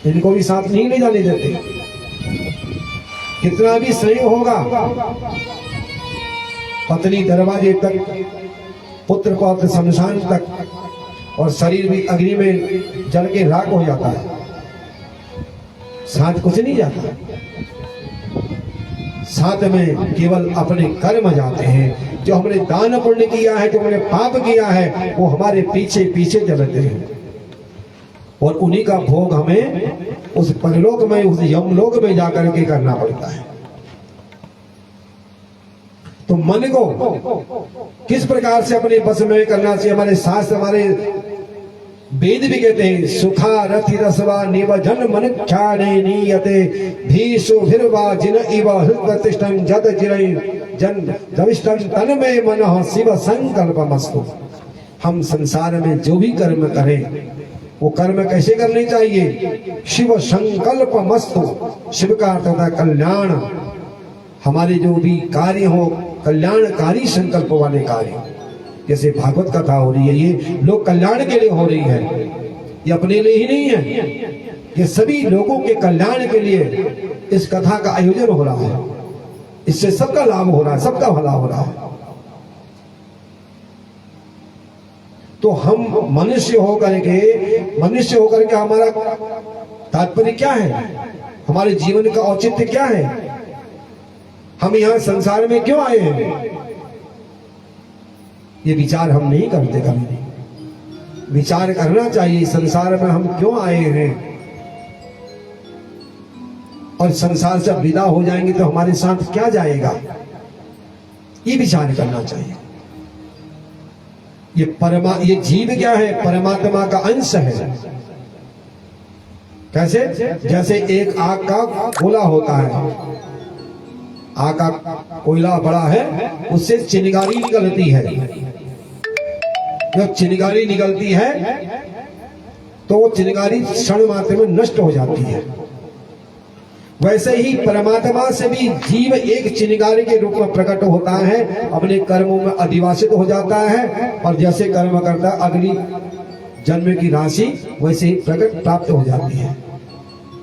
इनको भी साथ नहीं ले जाने देते। कितना भी स्नेह होगा, पत्नी दरवाजे तक, पुत्र पौत्र शमशान तक, और शरीर भी अग्नि में जल के राख हो जाता है, साथ कुछ नहीं जाता। साथ में केवल अपने कर्म जाते हैं। जो हमने दान पुण्य किया है, जो हमने पाप किया है, वो हमारे पीछे पीछे चलते हैं, और उन्हीं का भोग हमें उस परलोक में, उस यमलोक में जाकर के करना पड़ता है। तो मन को किस प्रकार से अपने बस में करना चाहिए? हमारे शास्त्र, हमारे वेद भी कहते हैं, सुखा रथि रसवा निवजन मन ख्याने नीयते भीषु भिर्वा जिन इव हृदयतिष्ठं जद जिरै जन जविष्ठं तन में मनः शिव संकल्पमस्तु। हम संसार में जो भी कर्म करें, वो कर्म कैसे करने चाहिए? शिव संकल्पमस्तु। शिव का अर्थ होता है कल्याण। हमारे जो भी कार्य हो, कल्याणकारी संकल्प वाले कार्य। जैसे भागवत कथा हो रही है, ये लोग कल्याण के लिए हो रही है, ये अपने लिए ही नहीं है, ये सभी लोगों के कल्याण के लिए इस कथा का आयोजन हो रहा है। इससे सबका लाभ हो रहा है, सबका भला हो रहा है। तो हम मनुष्य होकर के हमारा तात्पर्य क्या है? हमारे जीवन का औचित्य क्या है? हम यहाँ संसार में क्यों आए हैं? ये विचार हम नहीं करते कभी। विचार करना चाहिए संसार में हम क्यों आए हैं, और संसार से विदा हो जाएंगे तो हमारे साथ क्या जाएगा, ये विचार करना चाहिए। ये जीव क्या है, परमात्मा का अंश है। कैसे? जैसे एक आग का गोला होता है, आग का कोयला बड़ा है, उससे चिंगारी निकलती है। जब चिंगारी निकलती है तो वो चिंगारी क्षण मात्र में नष्ट हो जाती है। वैसे ही परमात्मा से भी जीव एक चिंगारी के रूप में प्रकट होता है, अपने कर्मों में अधिवासित हो जाता है, और जैसे कर्म करता है अगली जन्म की राशि वैसे ही प्रकट प्राप्त हो जाती है।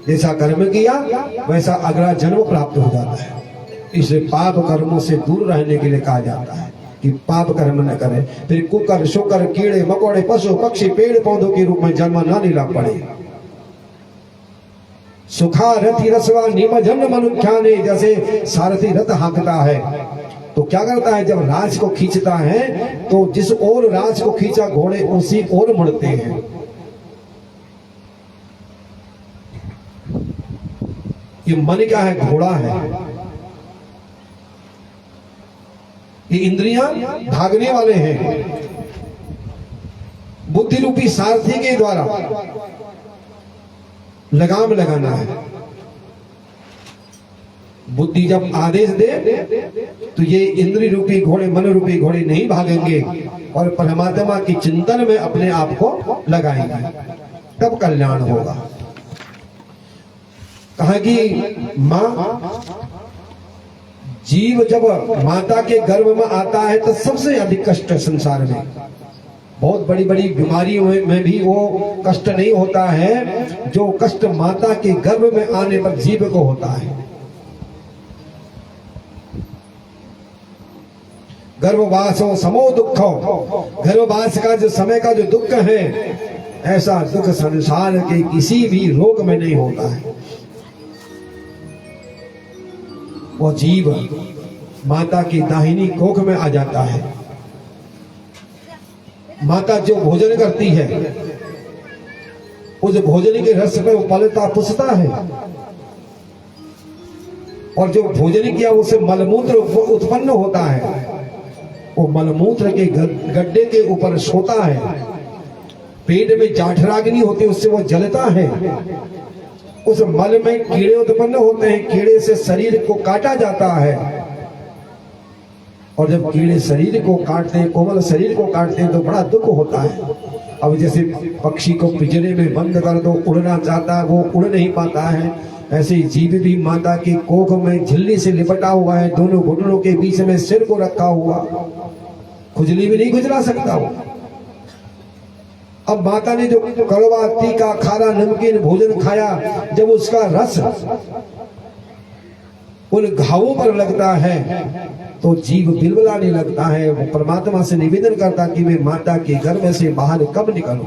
जैसा कर्म किया वैसा अगला जन्म प्राप्त हो जाता है। इसलिए पाप कर्मों से दूर रहने के लिए कहा जाता है कि पाप कर्म न करें, फिर कुकर शुकर कीड़े मकोड़े पशु पक्षी पेड़ पौधों के रूप में जन्म न लेना पड़े। सुखा रथी रसवा निमजन मनुख्याने, जैसे सारथी रथ हाँकता है तो क्या करता है, जब राज को खींचता है तो जिस ओर राज को खींचा घोड़े उसी ओर मुड़ते हैं। ये मन क्या है, घोड़ा है। ये इंद्रियां भागने वाले हैं। बुद्धि रूपी सारथी के द्वारा लगाम लगाना है। बुद्धि जब आदेश दे तो ये इंद्रिय रूपी घोड़े, मन रूपी घोड़े नहीं भागेंगे और परमात्मा की चिंतन में अपने आप को लगाएंगे, तब कल्याण होगा। कहा कि मां, जीव जब माता के गर्भ में आता है तो सबसे अधिक कष्ट है संसार में। बहुत बड़ी बड़ी बीमारियों में भी वो कष्ट नहीं होता है जो कष्ट माता के गर्भ में आने पर जीव को होता है। गर्भवासो समो दुखो, गर्भवास का जो समय का जो दुख है, ऐसा दुख संसार के किसी भी रोग में नहीं होता है। वो जीव माता की दाहिनी कोख में आ जाता है। माता जो भोजन करती है उस भोजन के रस में वो पलता पुसता है, और जो भोजन किया उससे मलमूत्र उत्पन्न होता है। वो मलमूत्र के गड्ढे के ऊपर सोता है। पेट में जाठराग्नि होती है, उससे वो जलता है। उस मल में कीड़े उत्पन्न होते हैं, कीड़े से शरीर को काटा जाता है, और जब कीड़े शरीर को काटते हैं, कोमल शरीर को काटते हैं तो बड़ा दुख होता है। अब जैसे पक्षी को पिंजरे में बंद कर दो, उड़ना चाहता है वो उड़ नहीं पाता है, ऐसे जीव भी माता की कोख में झिल्ली से लिपटा हुआ है, दोनों घुटनों के बीच में सिर को रखा हुआ, खुजली भी नहीं गुजरा सकता वो। अब माता ने जो कड़वा तीखा खारा नमकीन भोजन खाया, जब उसका रस उन घावों पर लगता है तो जीव बिलबिलाने लगता है। वो परमात्मा से निवेदन करता कि मैं माता के गर्भ से बाहर कब निकलूं।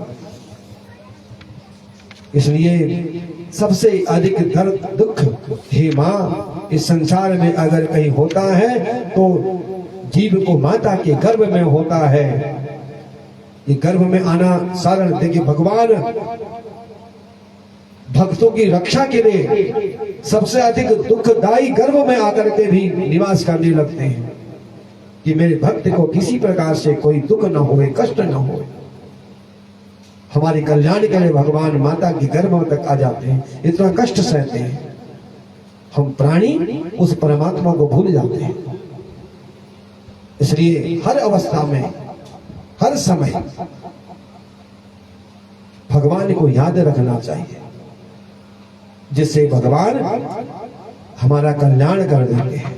इसलिए सबसे अधिक दर्द दुख हे मां इस संसार में अगर कहीं होता है तो जीव को माता के गर्भ में होता है। ये गर्भ में आना सारण, देखिए भगवान भक्तों की रक्षा के लिए सबसे अधिक दुखदायी गर्भ में आकर के भी निवास करने लगते हैं कि मेरे भक्त को किसी प्रकार से कोई दुख न होए, कष्ट न होए। हमारे कल्याण के लिए भगवान माता की गर्भ तक आ जाते हैं, इतना कष्ट सहते हैं। हम प्राणी उस परमात्मा को भूल जाते हैं। इसलिए हर अवस्था में, हर समय भगवान को याद रखना चाहिए, जिससे भगवान हमारा कल्याण कर देंगे हैं।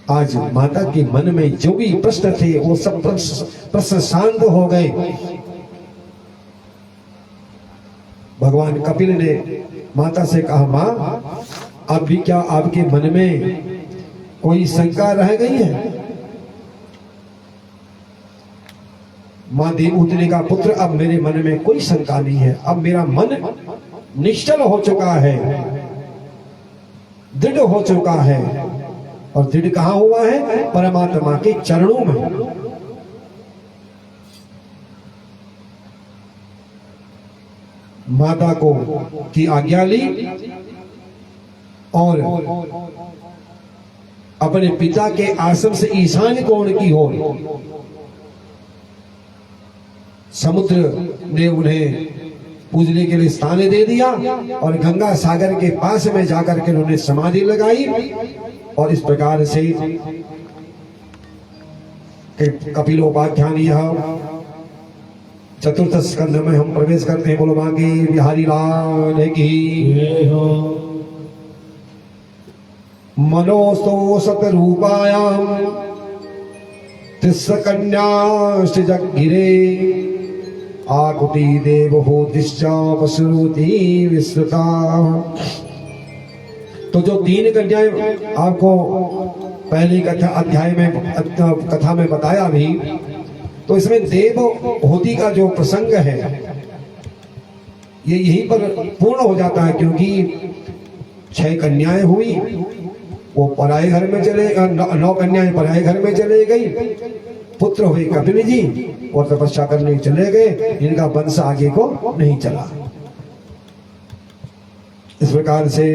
आज माता के मन में जो भी प्रश्न थे वो सब प्रश्न शांत हो गए। भगवान कपिल ने माता से कहा, मां अब भी क्या आपके मन में कोई शंका रह गई है? मां देवहूति ने कहा, पुत्र अब मेरे मन में कोई शंका नहीं है, अब मेरा मन निश्चल हो चुका है, दृढ़ हो चुका है। और दृढ़ कहां हुआ है? परमात्मा के चरणों में। माता को की आज्ञा ली और अपने पिता के आश्रम से ईशान कोण की ओर समुद्र ने उन्हें पूजने के लिए स्थान दे दिया और गंगा सागर के पास में जाकर के उन्होंने समाधि लगाई। और इस प्रकार से कपिलोपाख्यान यह चतुर्थ स्कंध में हम प्रवेश करते हैं। बोलो बांके बिहारी लाल की। मनोस्तो सतरूपायाम तिस्र कन्याश्च जगिरे आकुति देवहूतिश्च वसुरुति विस्तृता। तो जो 3 कन्याएं आपको पहली कथा में बताया भी, तो इसमें देवहूति का जो प्रसंग है ये यहीं पर पूर्ण हो जाता है, क्योंकि 6 कन्याएं हुई, वो पराए घर में चले 9 कन्याएं पराए घर में चले गई। पुत्र हुए कपिल जी और तपस्या करने चले गए, इनका वंश आगे को नहीं चला। इस प्रकार से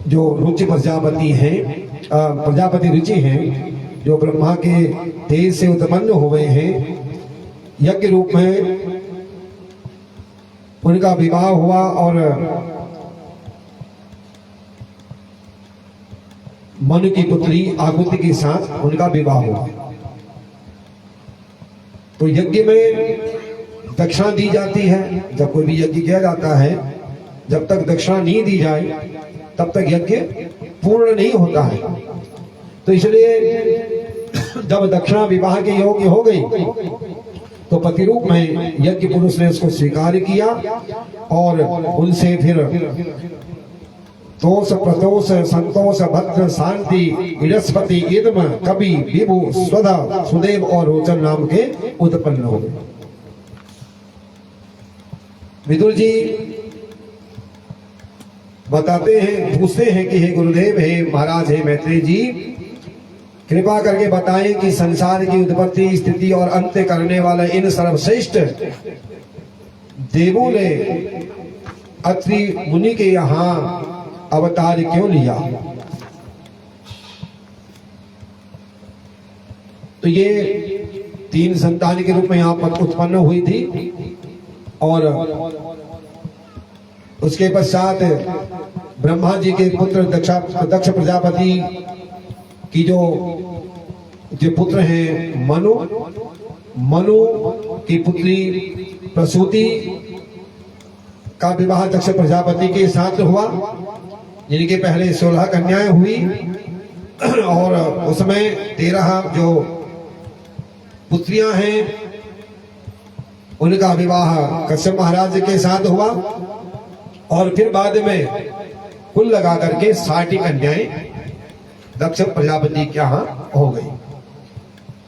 जो रुचि प्रजापति हैं, प्रजापति रुचि हैं, जो ब्रह्मा के तेज से उत्पन्न हुए हैं, यज्ञ रूप में उनका विवाह हुआ और मनु की पुत्री आकुति के साथ उनका विवाह हुआ। तो यज्ञ में दक्षिणा दी जाती है। जब कोई भी यज्ञ किया जाता है, जब तक दक्षिणा नहीं दी जाए तब तक यज्ञ पूर्ण नहीं होता है। तो इसलिए जब दक्षिणा विवाह के योग्य हो गई तो पति रूप में यज्ञ पुरुष ने उसको स्वीकार किया और उनसे फिर तोष प्रतोष संतोष भद्र शांति बृहस्पति इदम कवि विभु स्वधा सुदेव और रोचन नाम के उत्पन्न हो गए। विदुर जी बताते हैं, पूछते हैं कि हे गुरुदेव, हे महाराज, हे मैत्रेय जी, कृपा करके बताएं कि संसार की उत्पत्ति स्थिति और अंत करने वाले इन सर्वश्रेष्ठ देवों ने अत्रि मुनि के यहाँ अवतार क्यों लिया। तो ये 3 संतान के रूप में यहाँ पर उत्पन्न हुई थी और उसके पश्चात ब्रह्मा जी के पुत्र दक्ष प्रजापति की जो पुत्र हैं मनु की पुत्री प्रसूति का विवाह दक्ष प्रजापति के साथ हुआ, जिनके पहले 16 कन्याएं हुई और उसमें 13 जो पुत्रियां हैं उनका विवाह कश्यप महाराज के साथ हुआ और फिर बाद में कुल लगा करके 60 कन्याएं दक्ष प्रजापति के यहाँ हो गई,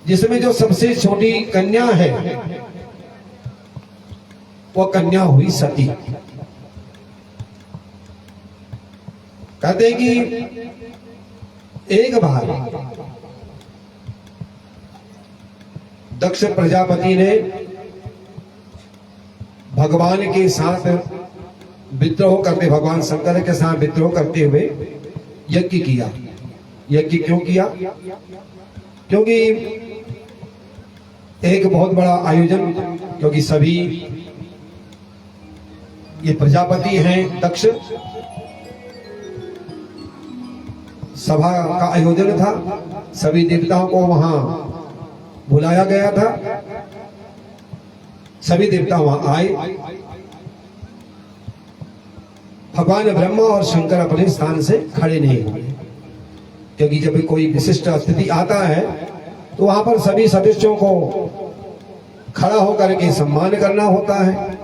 जिसमें जो सबसे छोटी कन्या है वो कन्या हुई सती। कहते कि एक बार दक्ष प्रजापति ने भगवान के साथ विद्रोह करते, भगवान शंकर के साथ विद्रोह करते हुए यज्ञ किया। यज्ञ क्यों किया? क्योंकि एक बहुत बड़ा आयोजन, क्योंकि सभी ये प्रजापति हैं दक्ष, सभा का आयोजन था, सभी देवताओं को वहां बुलाया गया था, सभी देवता वहां आए। भगवान ब्रह्मा और शंकर अपने स्थान से खड़े नहीं हुए, क्योंकि जब कोई विशिष्ट स्थिति आता है तो वहां पर सभी सदस्यों को खड़ा होकर के सम्मान करना होता है।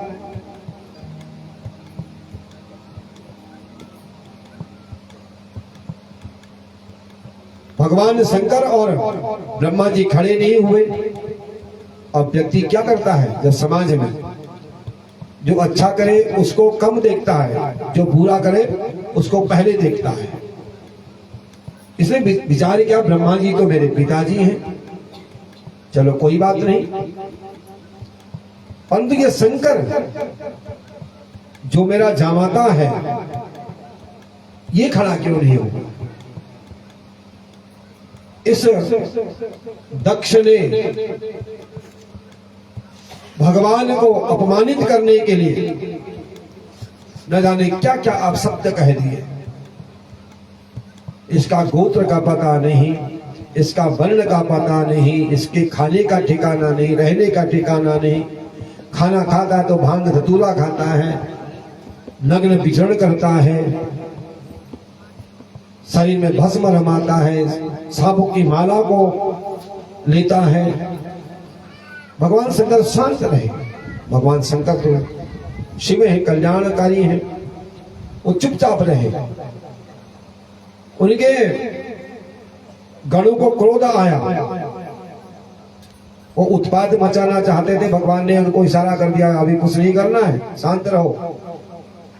भगवान शंकर और ब्रह्मा जी खड़े नहीं हुए। अब व्यक्ति क्या करता है, जब समाज में जो अच्छा करे उसको कम देखता है, जो बुरा करे उसको पहले देखता है। इसलिए विचार क्या, ब्रह्मा जी तो मेरे पिताजी हैं, चलो कोई बात नहीं, परंतु ये शंकर जो मेरा जामाता है ये खड़ा क्यों नहीं हो? इस दक्ष ने भगवान को अपमानित करने के लिए न जाने क्या क्या आप शब्द कह दिए। इसका गोत्र का पता नहीं, इसका वर्ण का पता नहीं, इसके खाने का ठिकाना नहीं, रहने का ठिकाना नहीं। खाना खाता है तो भांग धतूरा खाता है, नग्न विचरण करता है, शरीर में भस्म रमाता है, सांपों की माला को लेता है। भगवान शंकर शांत रहे। भगवान शंकर तो शिव है, कल्याणकारी है, वो चुपचाप रहे। उनके गणों को क्रोध आया, वो उत्पात मचाना चाहते थे। भगवान ने उनको इशारा कर दिया, अभी कुछ नहीं करना है, शांत रहो,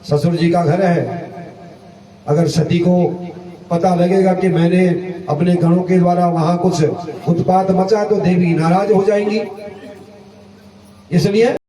ससुर जी का घर है। अगर सती को पता लगेगा कि मैंने अपने गणों के द्वारा वहां कुछ उत्पात मचा तो देवी नाराज हो जाएंगी, इसलिए